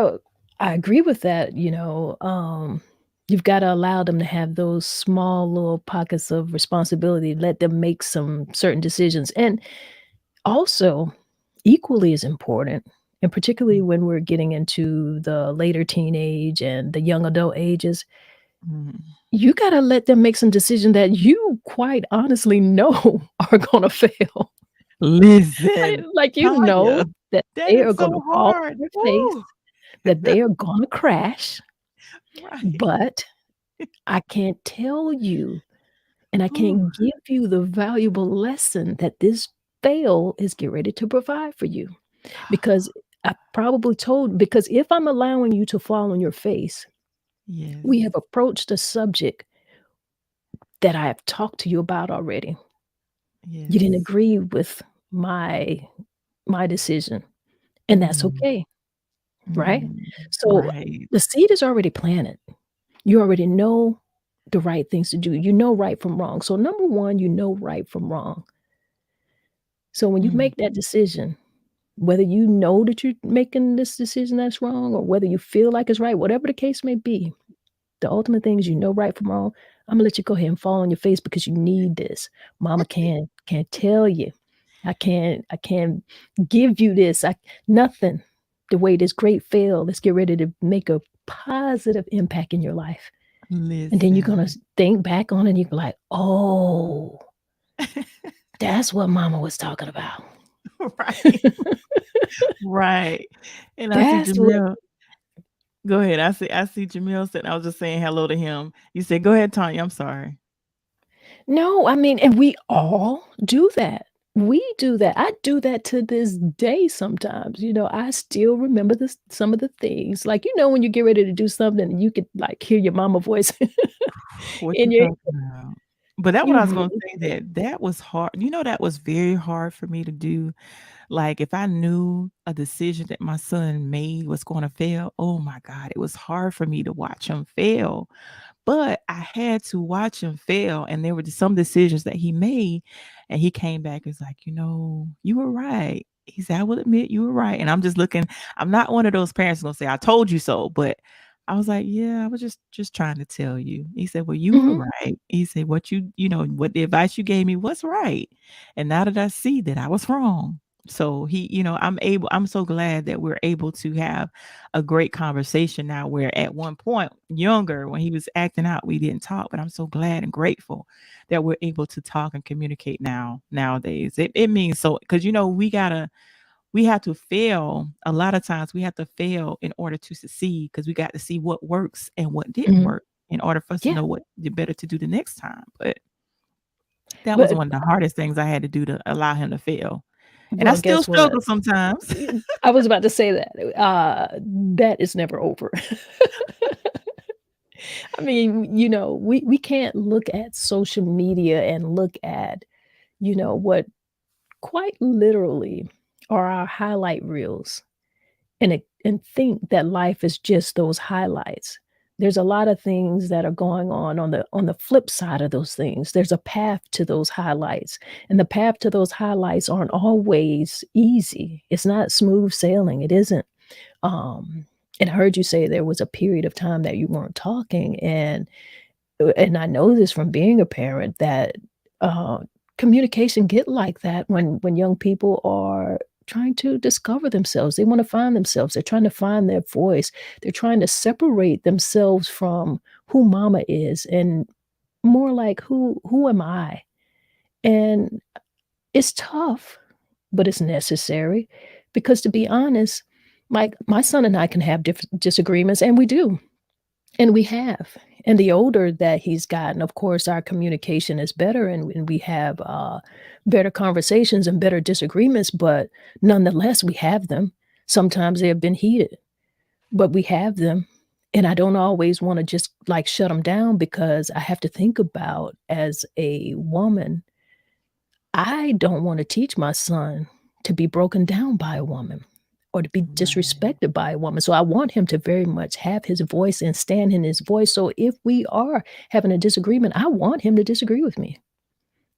I agree with that, You've gotta allow them to have those small little pockets of responsibility, let them make some certain decisions, and also, equally as important, and particularly when we're getting into the later teenage and the young adult ages, Mhm. you gotta let them make some decision that you quite honestly know are gonna fail. Listen, Like, you Tanya, know that that they is are so gonna fall hard. on their face, Woo. that they are gonna crash, Right. but I can't tell you, and I Ooh. can't give you the valuable lesson that this fail is get ready to provide for you. Because I probably told because if I'm allowing you to fall on your face, we Yes. have approached a subject that I have talked to you about already. You didn't Yes. agree with my my decision, and that's Mm, okay, right? mm, So, right. the seed is already planted. You already know the right things to do. You know right from wrong. So, number 1, you know right from wrong. So, when you Mm, make that decision, whether you know that you're making this decision that's wrong or whether you feel like it's right, whatever the case may be, the ultimate thing is you know right from wrong. Imma let you go ahead and fall on your face because you need this. Mama can't tell you. I can't give you this. I nothing. The way this great fail, let's get ready to make a positive impact in your life. And then you're gonna listen. think back on it and you be like, "Oh, that's what mama was talking about." Right. Right. And I see That's what Jamil. Go ahead. I see Jamil said I was just saying hello to him. You said, "Go ahead, Tanya, I'm sorry." No, I mean, and we all do that. We do that. I do that to this day sometimes, I still remember this some of the things. Like, when you get ready to do something and you could, like, hear your mama voice What in you your talking about? But that what you I was gonna really say that was hard. That was very hard for me to do. Like, if I knew a decision that my son made was gonna fail, oh my god, it was hard for me to watch him fail. But I had to watch him fail, and there were just some decisions that he made, and he came back and was like, you were right." He said, "I will admit you were right." And I'm just looking, I'm not one of those parents gonna say, "I told you so," but I was like, "Yeah, I was just trying to tell you." He said, "Well, you were Mhm, right." He said, what the advice you gave me was right. And now that I see that I was wrong." So I'm so glad that we're able to have a great conversation now, where at one point younger, when he was acting out, we didn't talk. But I'm so glad and grateful that we're able to talk and communicate nowadays. It means so, because we have to fail. A lot of times we have to fail in order to succeed, because we got to see what works and what didn't mhm. work in order for us to Yeah, know what the better to do the next time. But that was but one of the hardest things I had to do, to allow him to fail. And I well, still guess what? struggle sometimes. I was about to say that, that is never over. I mean, we can't look at social media and look at, what quite literally are our highlight reels and think that life is just those highlights. There's a lot of things that are going on the flip side of those things. There's a path to those highlights, and the path to those highlights aren't always easy. It's not smooth sailing. It isn't. Um, and I heard you say there was a period of time that you weren't talking, and I know this from being a parent that, uh, communication get like that when young people are trying to discover themselves. They wanna find themselves. They're trying to find their voice. They're trying to separate themselves from who mama is and more like who am I? And it's tough, but it's necessary because to be honest, like, my son and I can have disagreements, and we do. And we have. And the older that he's gotten, of course, our communication is better and we have, better conversations and better disagreements, but nonetheless, we have them. Sometimes they have been heated, but we have them. And I don't always wanna just, like, shut them down because I have to think about as a woman, I don't wanna teach my son to be broken down by a woman or to be Right. disrespected by a woman, so I want him to very much have his voice and stand in his voice, so if we are having a disagreement, I want him to disagree with me,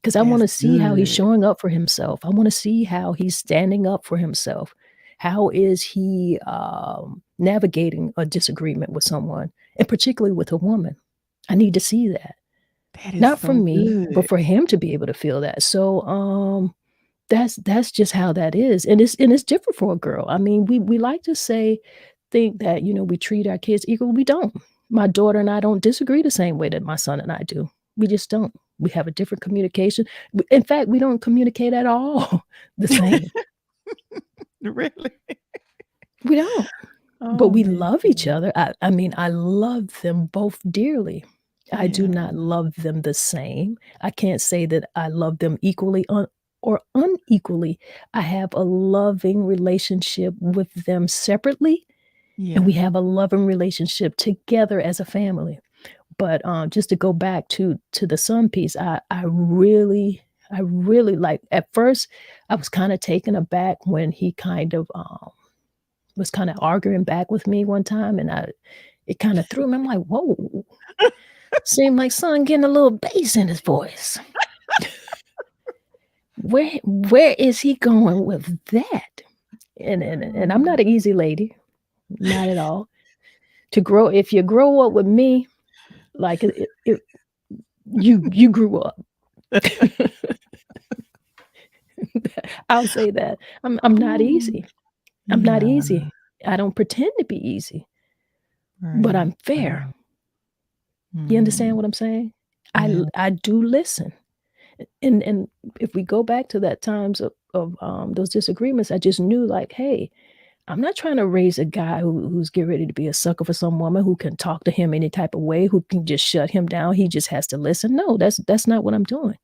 'cause I That's wanna see how he's good. showing up for himself. I wanna see how he's standing up for himself. How is he, navigating a disagreement with someone? and particularly with a woman. I need to see that. That is Not from so me, but good. for him to be able to feel that. So, that's just how that is, and it's different for a girl. I mean, we like to say think that, we treat our kids equal. We don't. My daughter and I don't disagree the same way that my son and I do. We just don't. We have a different communication. In fact, we don't communicate at all the same. Really? We don't. But Oh, we man. love each other. I mean, I love them both dearly. I do Yeah. not love them the same. I can't say that I love them equally or unequally. I have a loving relationship with them separately, and we Yeah. have a loving relationship together as a family. But just to go back to the son piece, I really like. At first, I was kind of taken aback when he kind of was kind of arguing back with me one time, and it kind of threw me. I'm like, whoa, seemed like son getting a little bass in his voice. Where is he going with that? And I'm not Oh. an easy lady, not at all. To grow If you grow up with me, like you grew up. I'll say that. I'm not Ooh. easy. I'm not Yeah. easy. I don't pretend to be easy, but Right. I'm fair. Right. You understand Mhm. what I'm saying? Yeah. I do listen. And if we go back to that times of those disagreements, I just knew like, hey, I'm not trying to raise a guy who's getting ready to be a sucker for some woman who can talk to him any type of way, who can just shut him down. He just has to listen. No, that's not what I'm doing.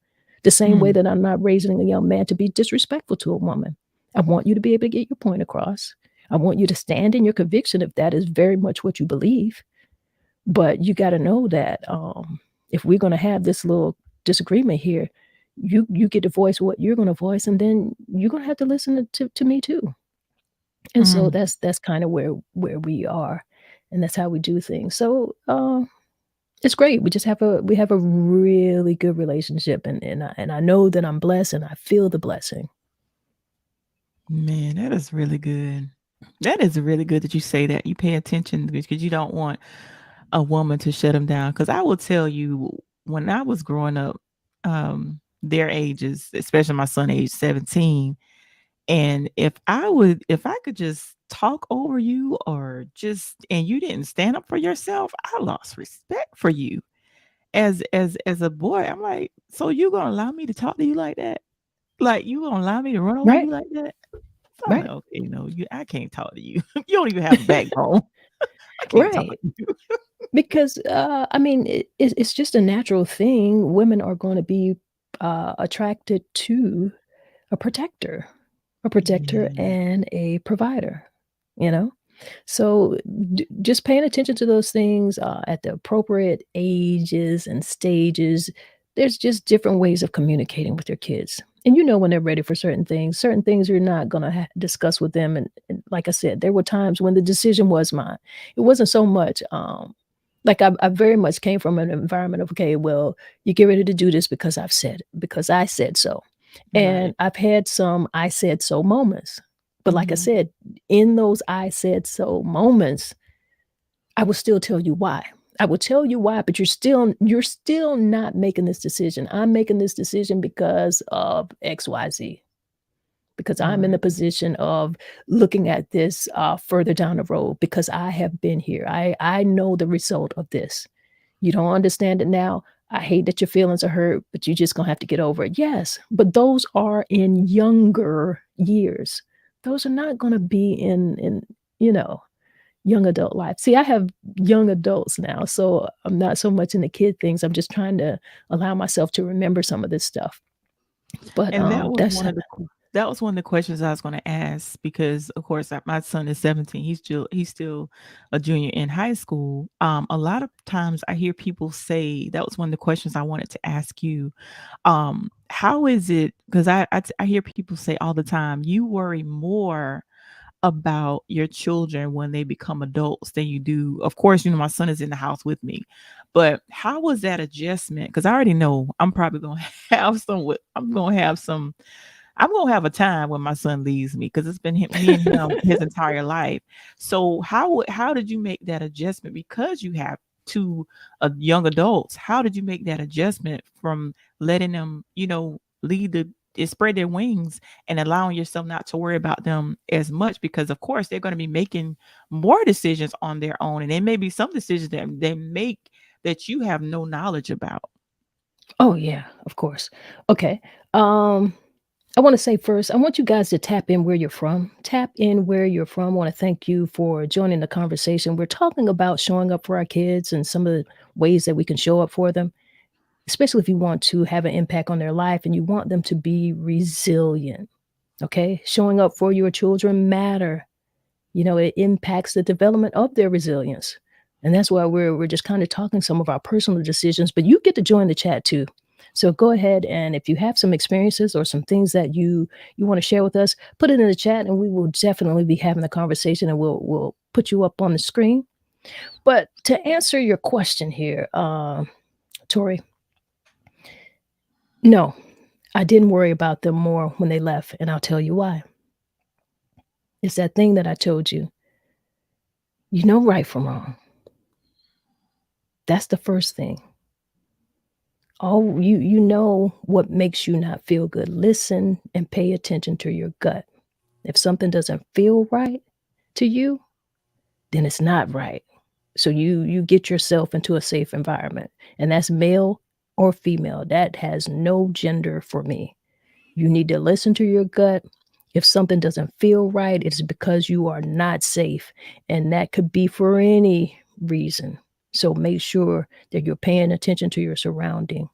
The same way Mm. that I'm not raising a young man to be disrespectful to a woman. I want you to be able to get your point across. I want you to stand in your conviction if that is very much what you believe. But you got to know that if we're going to have this little disagreement here, you get to voice what you're going to voice, and then you're going to have to listen to me too. And so Mm. that's kind of where we are, and that's how we do things. So it's great. We have a really good relationship, and I know that I'm blessed, and I feel the blessing. Man, that is really good. That is really good that you say that. You pay attention because you don't want a woman to shut him down. Because I will tell you, when I was growing up, their ages, especially my son, age 17, and if I could just talk over you or just and you didn't stand up for yourself, I lost respect for you. As a boy, I'm like, so you gonna allow me to talk to you like that? Like you gonna allow me to run over Right, you like that? So I'm like, right, okay, I can't talk to you. You don't even have a backbone. I can't talk right. to you. Because I mean, it's just a natural thing. Women are going to be attracted to a protector, Yeah. and a provider, you know? So just paying attention to those things at the appropriate ages and stages, there's just different ways of communicating with your kids. And when they're ready for certain things you're not going to discuss with them. And like I said, there were times when the decision was mine. It wasn't so much, like I very much came from an environment of, okay, well, you get ready to do this because I said so. And Right. I've had some "I said so" moments. But like I Mhm. said, in those "I said so" moments, I will still tell you why. I will tell you why, but you're still not making this decision. I'm making this decision because of XYZ, because I'm in the Right. position of looking at this, further down the road because I have been here. I know the result of this. You don't understand it now. I hate that your feelings are hurt, but you're just gonna have to get over it. Yes, but those are in younger years. Those are not gonna be in you know young adult life. See, I have young adults now, so I'm not so much in the kid things. I'm just trying to allow myself to remember some of this stuff. But And that was that's one of that was one of the questions I was gonna ask because, of course, my son is 17. He's still a junior in high school. A lot of times I hear people say that was one of the questions I wanted to ask you. How is it? Because I hear people say all the time, you worry more about your children when they become adults than you do. Of course, my son is in the house with me, but how was that adjustment? Because I already know I'm probably gonna I'm gonna have some I'm gonna have a time when my son leaves me because it's been me and him his entire life. So how did you make that adjustment? Because you have two young adults. How did you make that adjustment from letting them, lead spread their wings and allowing yourself not to worry about them as much? Because of course they're going to be making more decisions on their own, and there may be some decisions that they make that you have no knowledge about. Oh, yeah, of course. Okay. Um, I wanna say first, I want you guys to tap in where you're from. Tap in where you're from. I wanna thank you for joining the conversation. We're talking about showing up for our kids and some of the ways that we can show up for them, especially if you want to have an impact on their life and you want them to be resilient, okay? Showing up for your children matter. It impacts the development of their resilience. And that's why we're just kind of talking some of our personal decisions, but you get to join the chat too. So go ahead, and if you have some experiences or some things that you want to share with us, put it in the chat and we will definitely be having a conversation, and we'll put you up on the screen. But to answer your question here, Tori, no, I didn't worry about them more when they left, and I'll tell you why. It's that thing that I told you. You know right from wrong. That's the first thing. Oh, you know what makes you not feel good. Listen and pay attention to your gut. If something doesn't feel right to you, then it's not right. So you get yourself into a safe environment. And that's male or female. That has no gender for me. You need to listen to your gut. If something doesn't feel right, it's because you are not safe. And that could be for any reason. So make sure that you're paying attention to your surrounding.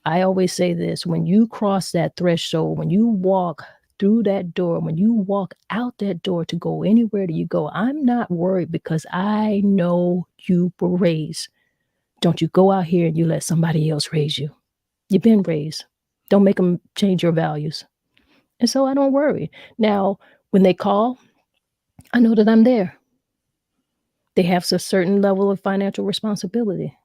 I always say this: when you cross that threshold, when you walk through that door, when you walk out that door to go anywhere that you go, I'm not worried because I know you were raised. Don't you go out here and you let somebody else raise you. You've been raised. Don't make them change your values. And so I don't worry. Now, when they call, I know that I'm there. They have a certain level of financial responsibility.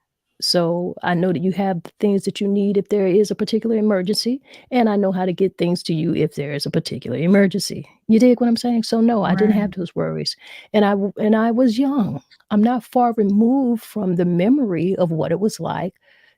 So I know that you have the things that you need if there is a particular emergency, and I know how to get things to you if there is a particular emergency. You dig what I'm saying? So no, I didn't have Right. those worries. And I was young. I'm not far removed from the memory of what it was like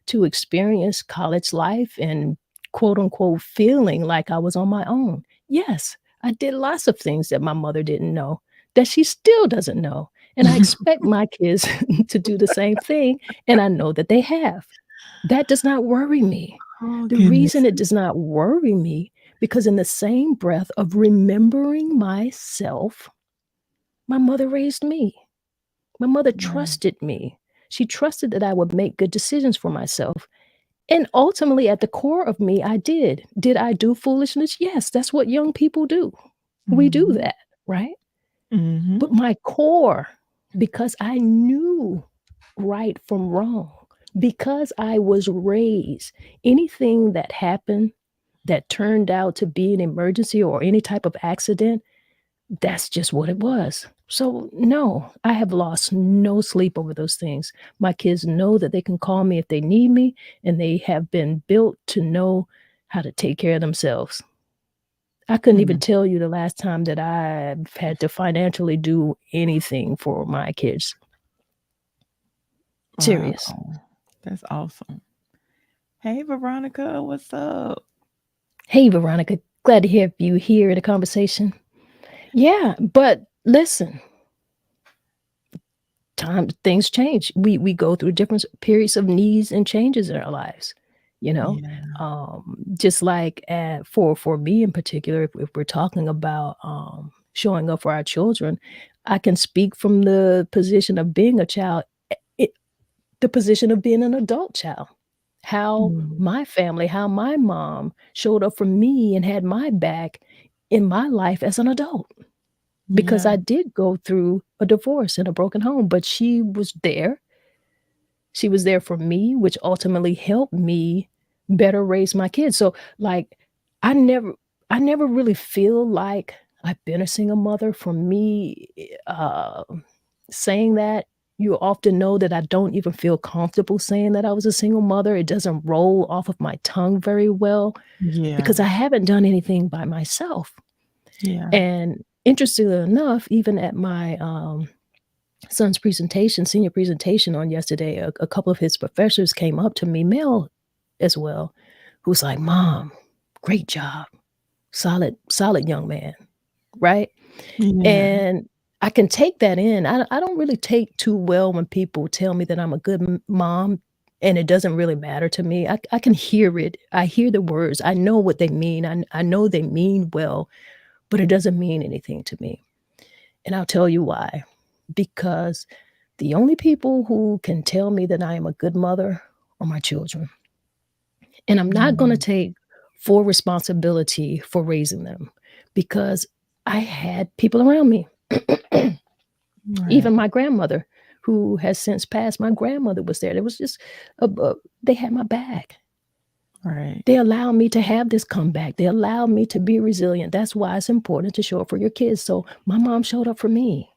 to experience college life and quote unquote feeling like I was on my own. Yes, I did lots of things that my mother didn't know, that she still doesn't know. And I expect my kids to do the same thing, and I know that they have. That does not worry me. Oh The reason goodness. it does not worry me, because in the same breath of remembering myself, my mother raised me. My mother Right. trusted me. She trusted that I would make good decisions for myself. And ultimately, at the core of me, I did. Did I do foolishness? Yes, that's what young people do. We do Mhm. that, right? Mhm. But my core, because I knew right from wrong, because I was raised, anything that happened that turned out to be an emergency or any type of accident, that's just what it was. So, no, I have lost no sleep over those things. My kids know that they can call me if they need me, and they have been built to know how to take care of themselves. I couldn't even Mm. tell you the last time that I've had to financially do anything for my kids. Wow. Serious. That's awesome. Hey Veronica, what's up? Hey, Veronica, glad to have you here in the conversation. Yeah, but listen, things change. We go through different periods of needs and changes in our lives. You know, Yeah. just like for me in particular, if we're talking about showing up for our children, I can speak from the position of being a child, it, the position of being an adult child. How Mm. my family, how my mom showed up for me and had my back in my life as an adult, because Yeah. I did go through a divorce and a broken home, but she was there. She was there for me, which ultimately helped me better raise my kids. So, like, I never I never really feel like I've been a single mother. For me, saying that You often know that I don't even feel comfortable saying that I was a single mother. It doesn't roll off of my tongue very well because I Yeah. haven't done anything by myself. Yeah. And interestingly enough, even at my son's presentation, senior presentation on yesterday, a couple of his professors came up to me, male as well, who was like, "Mom, great job. Solid young man." Right? Yeah. And I can take that in. I don't really take too well when people tell me that I'm a good mom, and it doesn't really matter to me. I can hear it. I hear the words. I know what they mean. I know they mean well, but it doesn't mean anything to me. And I'll tell you why. Because the only people who can tell me that I am a good mother are my children. And I'm not going to Mm. take full responsibility for raising them because I had people around me. Even Right. my grandmother, who has since passed, my grandmother was there. There was just they had my back. Right. They allowed me to have this comeback. They allowed me to be resilient. That's why it's important to show up for your kids. So my mom showed up for me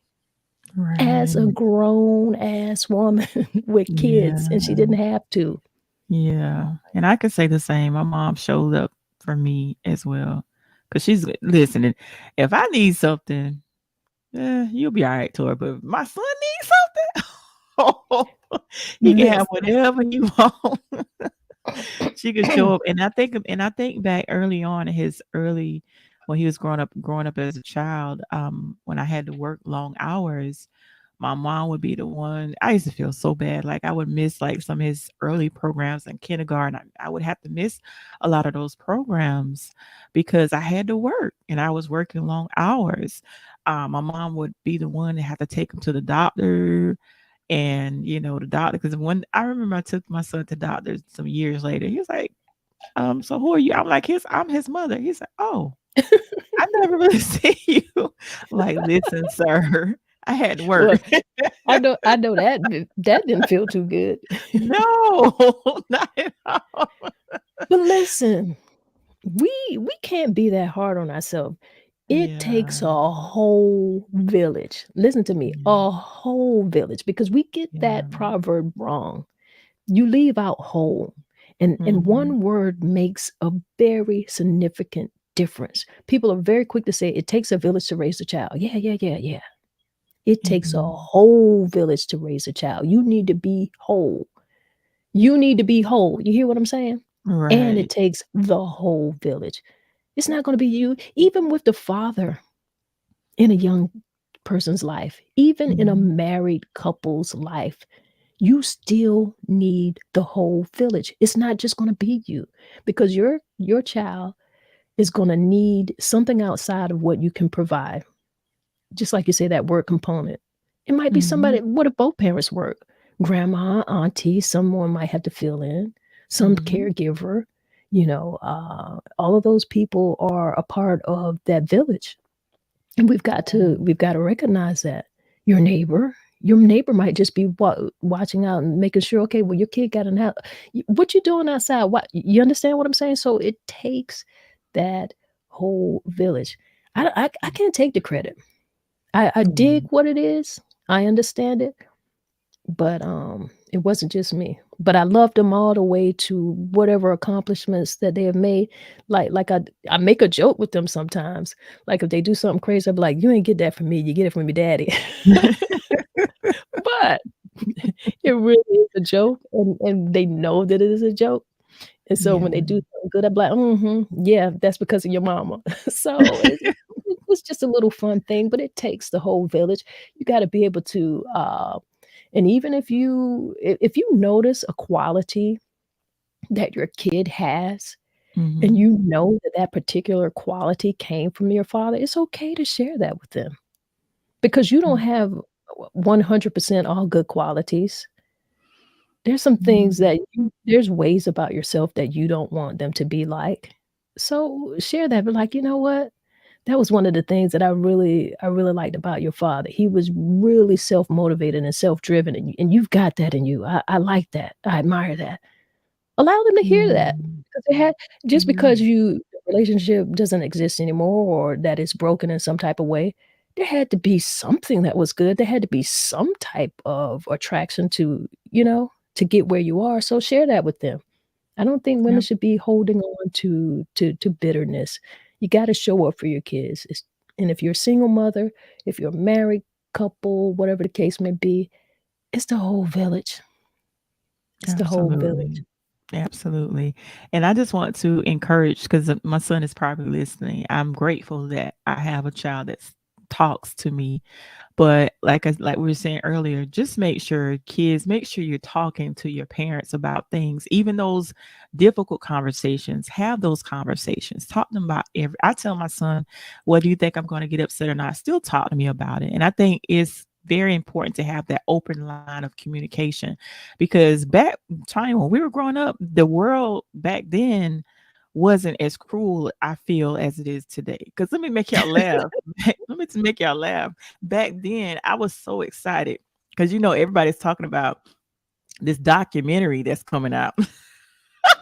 as a Right. grown ass woman with kids, and she Yeah. didn't have to. Yeah. And I could say the same. My mom showed up for me as well. Cause she's listening. If I need something, you'll be all right, Tori. But if my son needs something, he can have Listen. whatever he wants. She could show up. And I think back early on in his early when he was growing up as a child, when I had to work long hours, my mom would be the one. I used to feel so bad. Like I would miss like some of his early programs in kindergarten. I would have to miss a lot of those programs because I had to work and I was working long hours. My mom would be the one that had to take him to the doctor and the doctor, because when I remember I took my son to doctors some years later, he was like, so who are you? I'm his mother. He's like, oh, I never really seen you. I'm like, listen, sir, I had to work. Well, I know that didn't feel too good. No, not at all. But listen, we can't be that hard on ourselves. It takes Yeah. a whole village. Listen to me, Yeah. a whole village because we get Yeah. that proverb wrong. You leave out whole. And Mhm. one word makes a very significant difference. People are very quick to say it takes a village to raise a child. Yeah, yeah, yeah, yeah. It takes a Mhm. whole village to raise a child. You need to be whole. You need to be whole. You hear what I'm saying? And it Right. takes the whole village. It's not going to be you, even with the father in a young person's life, even in a Mhm. married couple's life. You still need the whole village. It's not just going to be you because your child is going to need something outside of what you can provide. Just like you say, that word component. It might be somebody, Mhm. what if both parents work? Grandma, auntie, someone might have to fill in, some Mhm. caregiver, all of those people are a part of that village. And we've got to recognize that. Your neighbor might just be watching out and making sure, okay, well, your kid got an out. What you doing outside? What you understand what I'm saying? So it takes that whole village. I can't take the credit. I dig Mhm. what it is. I understand it, but it wasn't just me. But I loved them all the way to whatever accomplishments that they have made. Like I make a joke with them sometimes. Like if they do something crazy, I'm like, you ain't get that from me. You get it from your daddy. But it really is a joke, and they know that it is a joke. And so Yeah. when they do something good, I'm like, "Mhm, yeah, that's because of your mama." So it's just a little fun thing, but it takes the whole village. You gotta be able to, and even if you notice a quality that your kid has, and Mhm. you know that that particular quality came from your father, it's okay to share that with them because you don't Mm. have 100% all good qualities. There's some things Mhm. that there's ways about yourself that you don't want them to be like. So share that, but like, you know what? That was one of the things that I really liked about your father. He was really self-motivated and self-driven, and you've got that in you. I like that. I admire that. Allow them to hear Yeah. that because they had just Yeah. because the relationship doesn't exist anymore or that it's broken in some type of way, there had to be something that was good. There had to be some type of attraction to, to get where you are, so share that with them. I don't think women Yeah, should be holding on to bitterness. You gotta show up for your kids. And if you're a single mother, if you're a married couple, whatever the case may be, it's the whole village. It's the whole village. absolutely. Absolutely. And I just want to encourage because my son is probably listening. I'm grateful that I have a child that talks to me. But like we were saying earlier, just make sure kids, make sure you're talking to your parents about things, even those difficult conversations. Have those conversations. Talk to them about every. I tell my son, "What do you think I'm going to get upset or not?" Still talk to me about it, and I think it's very important to have that open line of communication because back time when we were growing up, the world back then wasn't as cruel, I feel, as it is today. Because let me make y'all laugh. Let me just make y'all laugh. Back then, I was so excited because everybody's talking about this documentary that's coming out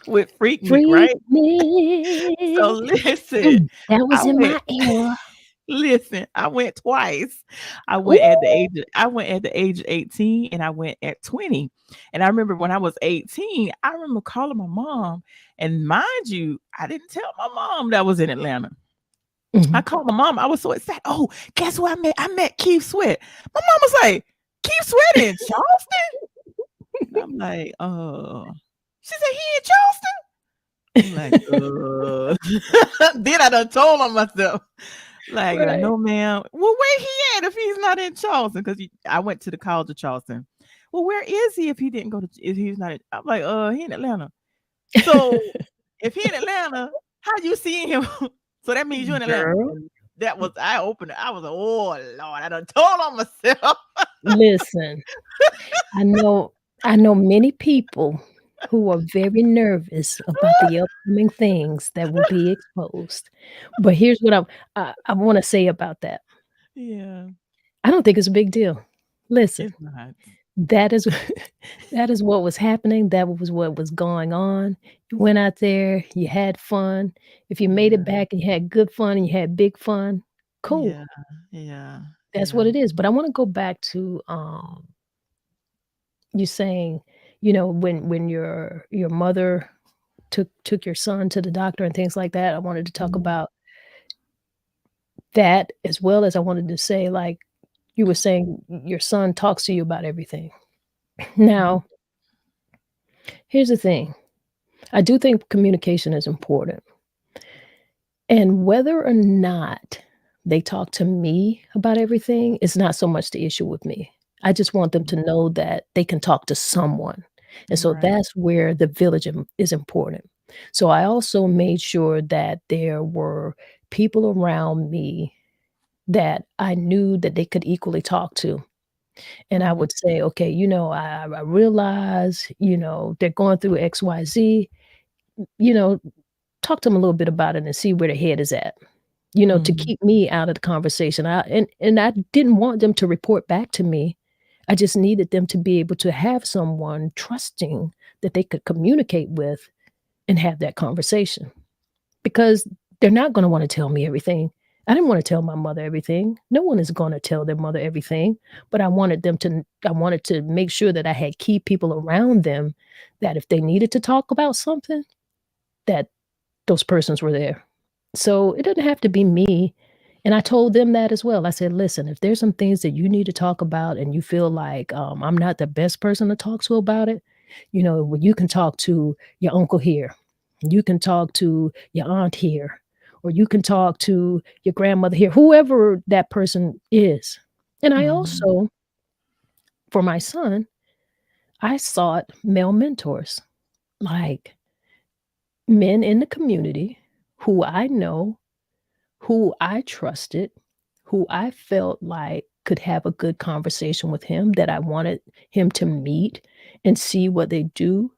with Freaknik, right? So Freaknik. listen, That I was in went my era. listen, I went twice. Ooh. I went at the age of 18 and I went at 20. And I remember when I was 18, I remember calling my mom. And mind you, I didn't tell my mom that I was in Atlanta. I Mhm. called my mom. I was so excited. Oh, guess who I met? I met Keith Sweat. My mom was like, Keith Sweat in Charleston? And I'm like, oh. She said, he in Charleston? I'm like, then I done told on myself. Like, Right. no, ma'am. Well, where he at if he's not in Charleston? Because I went to the College of Charleston. Well, where is he if he didn't go to if he's not in, I'm like, he in Atlanta. So if he in Atlanta, how you seeing him? So that means you in Atlanta. Girl, And that was I opened it. I was like, oh Lord, I done told on myself. listen, I know I know many people who are very nervous about the upcoming things that will be exposed. But here's what I wanna say about that. Yeah, I don't think it's a big deal. Listen, it's not. that is that is what was happening, that was what was going on. You went out there, you had fun. If you made it Yeah, back and you had good fun and you had big fun, cool. yeah, yeah, That's yeah. what it is. But I wanna go back to, you saying, when your mother took your son to the doctor and things like that. I wanted to talk Mhm, about that as well as I wanted to say, like, you were saying your son talks to you about everything. mhm, Now, here's the thing. I do think communication is important. And whether or not they talk to me about everything is not so much the issue with me. I just want them to know that they can talk to someone. And so right. that's where the village is important. So I also made sure that there were people around me that I knew that they could equally talk to. And I Mhm, would say, okay, I realize, they're going through XYZ, you know, talk to them a little bit about it and see where their head is at, to mhm, keep me out of the conversation. And I didn't want them to report back to me. I just needed them to be able to have someone trusting that they could communicate with and have that conversation because they're not going to want to tell me everything. I didn't want to tell my mother everything. No one is going to tell their mother everything, but I wanted to make sure that I had key people around them that if they needed to talk about something, that those persons were there. So it doesn't have to be me. And I told them that as well. I said, listen, if there's some things that you need to talk about and you feel like I'm not the best person to talk to about it, well, you can talk to your uncle here. You can talk to your aunt here. Or you can talk to your grandmother here, whoever that person is. And I mhm, also, for my son, I sought male mentors, like men in the community who I know, who I trusted, who I felt like could have a good conversation with him, that I wanted him to meet and see what they do,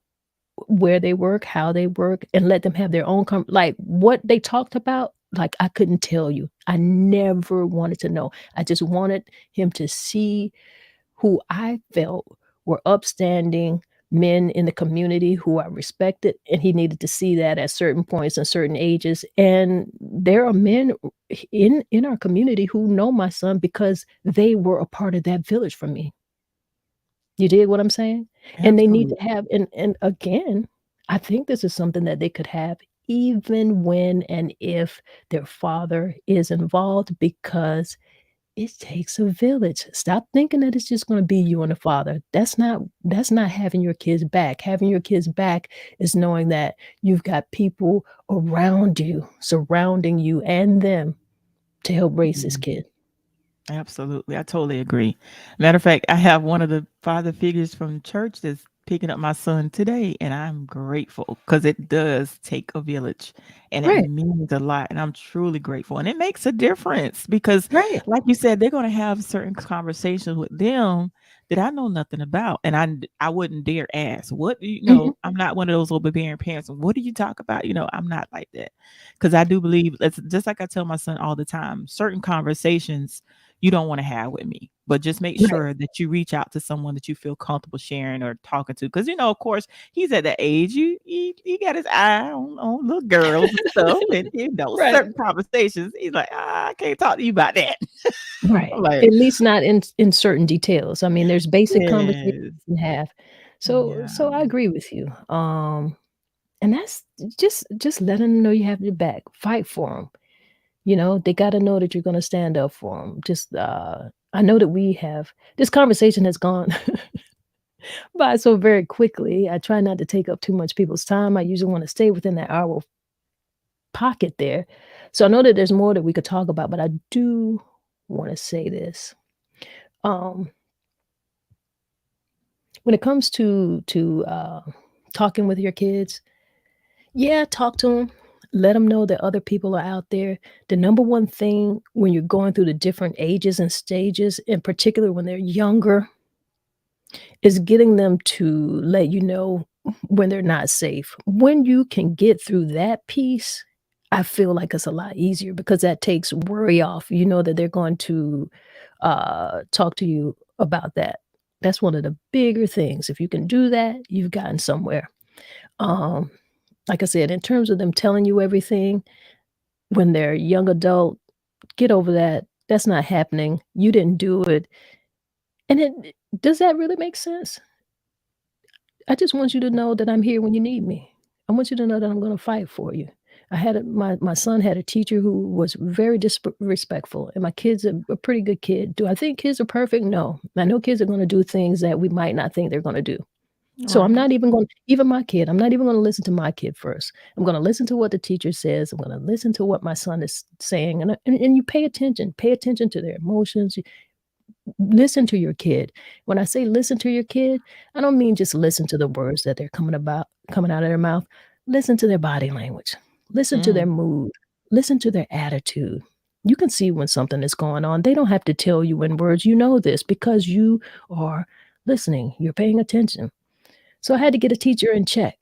where they work, how they work, and let them have their own like, what they talked about, like, I couldn't tell you. I never wanted to know. I just wanted him to see who I felt were upstanding men in the community who I respected, and he needed to see that at certain points and certain ages, and there are men in our community who know my son because they were a part of that village for me. You dig what I'm saying? And they need to Absolutely. have and again, I think this is something that they could have even when and if their father is involved because it takes a village. Stop thinking that it's just gonna be you and the father. That's not having your kids back. Having your kids back is knowing that you've got people around you, surrounding you and them to help raise this Mhm. kid. Absolutely. I totally agree. Matter of fact, I have one of the father figures from church that's picking up my son today, and I'm grateful because it does take a village and it Right, means a lot. And I'm truly grateful. And it makes a difference because, right. like you said, they're going to have certain conversations with them that I know nothing about. And I wouldn't dare ask, what do you Mhm. know? I'm not one of those overbearing parents. What do you talk about? I'm not like that because I do believe that's just like I tell my son all the time certain conversations you don't want to have with me. But just make Right, sure that you reach out to someone that you feel comfortable sharing or talking to. Because of course, he's at that age. He got his eye on little girls and stuff, and right, certain conversations. He's like, I can't talk to you about that. I'm right. like, At least not in certain details. I mean, there's basic conversations yes, you can have. So yeah, I agree with you. And that's just letting them know you have their back. Fight for them. They gotta know that you're gonna stand up for them. I know that we have this conversation has gone by so very quickly. I try not to take up too much people's time. I usually wanna stay within that hour pocket there. So I know that there's more that we could talk about, but I do wanna say this. Um, when it comes to talking with your kids, yeah, talk to them. Let them know that other people are out there. The number one thing when you're going through the different ages and stages, in particular when they're younger, is getting them to let you know when they're not safe. When you can get through that piece, I feel like it's a lot easier because that takes worry off. You know that they're going to talk to you about that. That's one of the bigger things. If you can do that, you've gotten somewhere. Um, like I said, in terms of them telling you everything when they're young adult, get over that. That's not happening. You didn't do it. And does that really make sense? I just want you to know that I'm here when you need me. I want you to know that I'm gonna fight for you. My son had a teacher who was very respectful, and my kid's a pretty good kid. Do I think kids are perfect? No. I know kids are gonna do things that we might not think they're gonna do. So I'm right. not even going even my kid, I'm not even gonna listen to my kid first. I'm gonna listen to what the teacher says. I'm gonna listen to what my son is saying, and you pay attention to their emotions. Listen to your kid. When I say listen to your kid, I don't mean just listen to the words that they're coming out of their mouth. Listen to their body language. Listen to their Mm, mood. Listen to their attitude. You can see when something is going on. They don't have to tell you in words. You know this because you are listening. You're paying attention. So I had to get a teacher in check,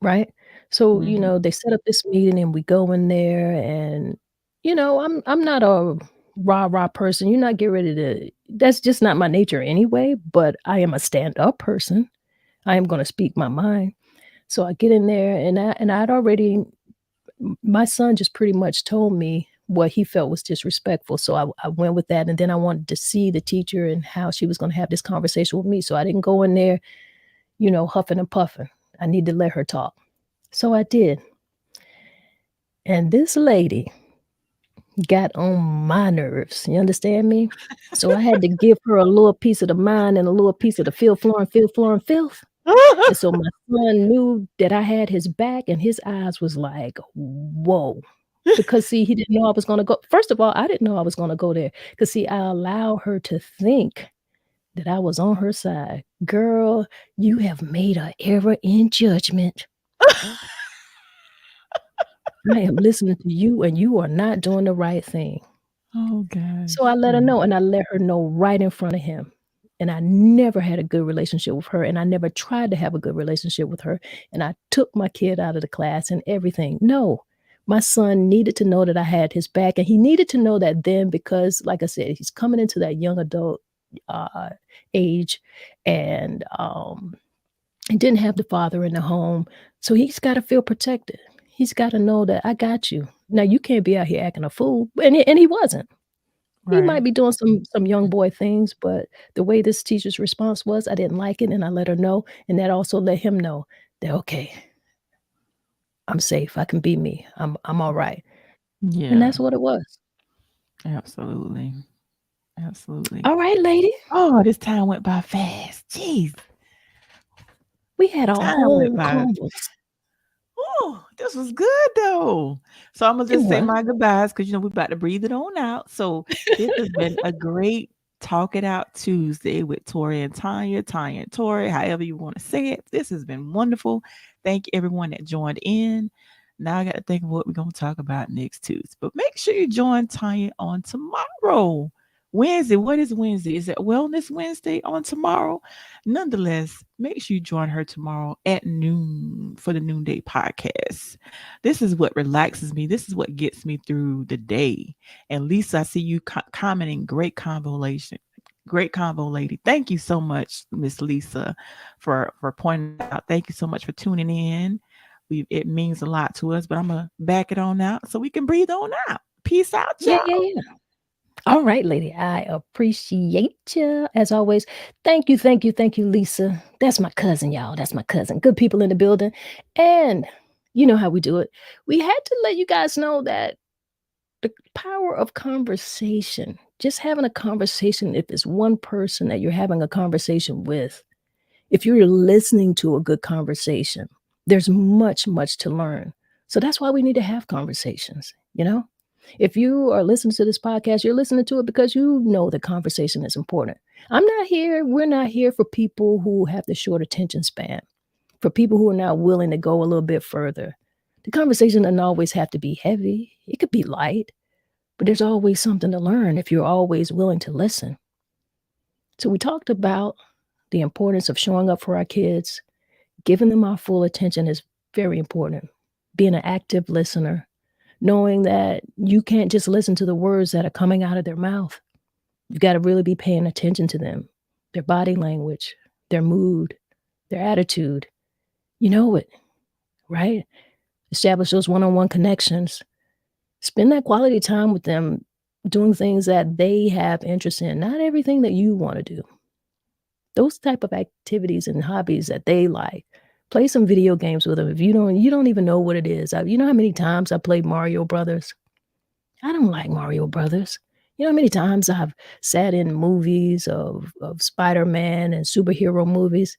right? So, mhm. they set up this meeting and we go in there and, I'm not a rah-rah person. You're not get ready to that's just not my nature anyway, but I am a stand-up person. I am gonna speak my mind. So I get in there and I'd already my son just pretty much told me what he felt was disrespectful. So I went with that and then I wanted to see the teacher and how she was gonna have this conversation with me. So I didn't go in there, huffing and puffing. I need to let her talk. So I did. And this lady got on my nerves, you understand me? So I had to give her a little piece of the mind and a little piece of the filth, flooring, filth, flooring, filth. And so my son knew that I had his back and his eyes was like, "Whoa." Because see, he didn't know I was gonna go first of all, I didn't know I was gonna go there. Cause see, I allow her to think that I was on her side. "Girl, you have made a error in judgment. I am listening to you, and you are not doing the right thing." Oh So I gosh. let her Yeah. know, and I let her know right in front of him. And I never had a good relationship with her, and I never tried to have a good relationship with her, and I took my kid out of the class and everything. No, my son needed to know that I had his back, and he needed to know that then because, like I said, he's coming into that young adult, uh, age, and, he didn't have the father in the home, so he's gotta feel protected. He's gotta know that, "I got you. Now you can't be out here acting a fool, and he wasn't. He Right. might be doing some young boy things, but the way this teacher's response was, I didn't like it, and I let her know, and that also let him know that, "Okay, I'm safe. I can be me. I'm alright." And Yeah, that's what it was. absolutely. Absolutely. "Alright, lady. Oh, this time went by fast. Jeez, We had a time went whole by. Oh, this was good though. So I'm gonna It just say was. my goodbyes because we're about to breathe it on out. So this has been a great Talk It Out Tuesday with Tori and Tanya, Tanya and Tori, however you want to say it. This has been wonderful. Thank you everyone that joined in. Now I got to think of what we're gonna talk about next Tuesday. But make sure you join Tanya on tomorrow. Wednesday. What is Wednesday? Is it Wellness Wednesday on tomorrow? Nonetheless, make sure you join her tomorrow at noon for the Noonday podcast. This is what relaxes me. This is what gets me through the day. And Lisa, I see you commenting. Great conversation. Great convo, lady. Thank you so much, Miss Lisa, for pointing out. Thank you so much for tuning in. It means a lot to us, but I'm gonna back it on out so we can breathe on out. Peace out, Yeah, yeah, y'all. yeah. Alright, lady. I appreciate you as always. Thank you, thank you, thank you, Lisa. That's my cousin, y'all. That's my cousin. Good people in the building. And you know how we do it. We had to let you guys know that the power of conversation, just having a conversation, if it's one person that you're having a conversation with, if you're listening to a good conversation, there's much, much to learn. So that's why we need to have conversations, you know? If you are listening to this podcast, you're listening to it because you know the conversation is important. We're not here for people who have the short attention span, for people who are not willing to go a little bit further. The conversation doesn't always have to be heavy, it could be light, but there's always something to learn if you're always willing to listen. So we talked about the importance of showing up for our kids, giving them our full attention is very important. Being an active listener, knowing that you can't just listen to the words that are coming out of their mouth. You've got to really be paying attention to them, their body language, their mood, their attitude. You know it, right? Establish those one on one connections. Spend that quality time with them doing things that they have interest in, not everything that you want to do. Those type of activities and hobbies that they like. Play some video games with them. If you don't even know what it is. You know how many times I played Mario Brothers? I don't like Mario Brothers. You know how many times I've sat in movies of Spider-Man and superhero movies?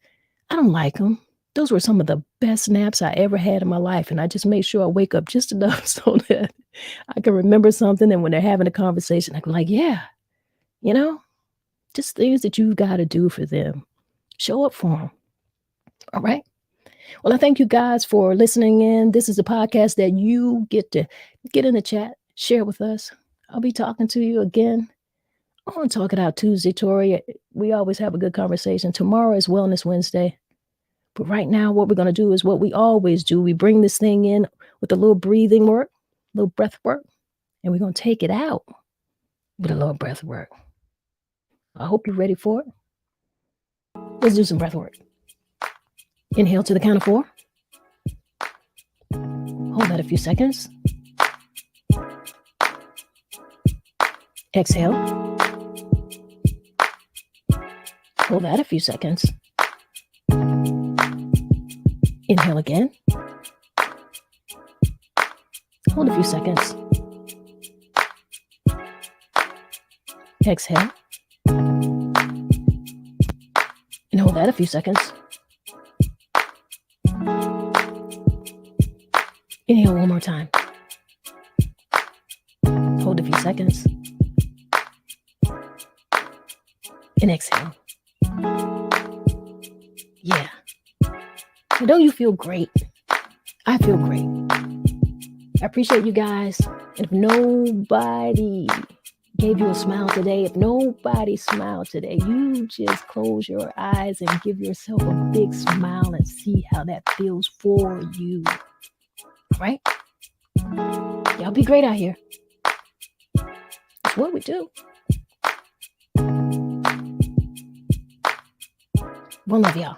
I don't like them. Those were some of the best naps I ever had in my life, and I just make sure I wake up just enough so that I can remember something, and when they're having a conversation, I can be like, "Yeah," you know? Just things that you've gotta do for them. Show up for them. All right? Well, I thank you guys for listening in. This is a podcast that you get to get in the chat, share with us. I'll be talking to you again on Talk It Out Tuesday, Tori. We always have a good conversation. Tomorrow is Wellness Wednesday. But right now, what we're going to do is what we always do. We bring this thing in with a little breathing work, a little breath work, and we're going to take it out with a little breath work. I hope you're ready for it. Let's do some breath work. Inhale to the count of 4. Hold that a few seconds. Exhale. Hold that a few seconds. Inhale again. Hold a few seconds. Exhale. And hold that a few seconds. Inhale one more time. Hold a few seconds. And exhale. Yeah. And don't you feel great? I feel great. I appreciate you guys. And if nobody gave you a smile today, if nobody smiled today, you just close your eyes and give yourself a big smile and see how that feels for you. All right? Y'all be great out here. It's what we do. One love, y'all.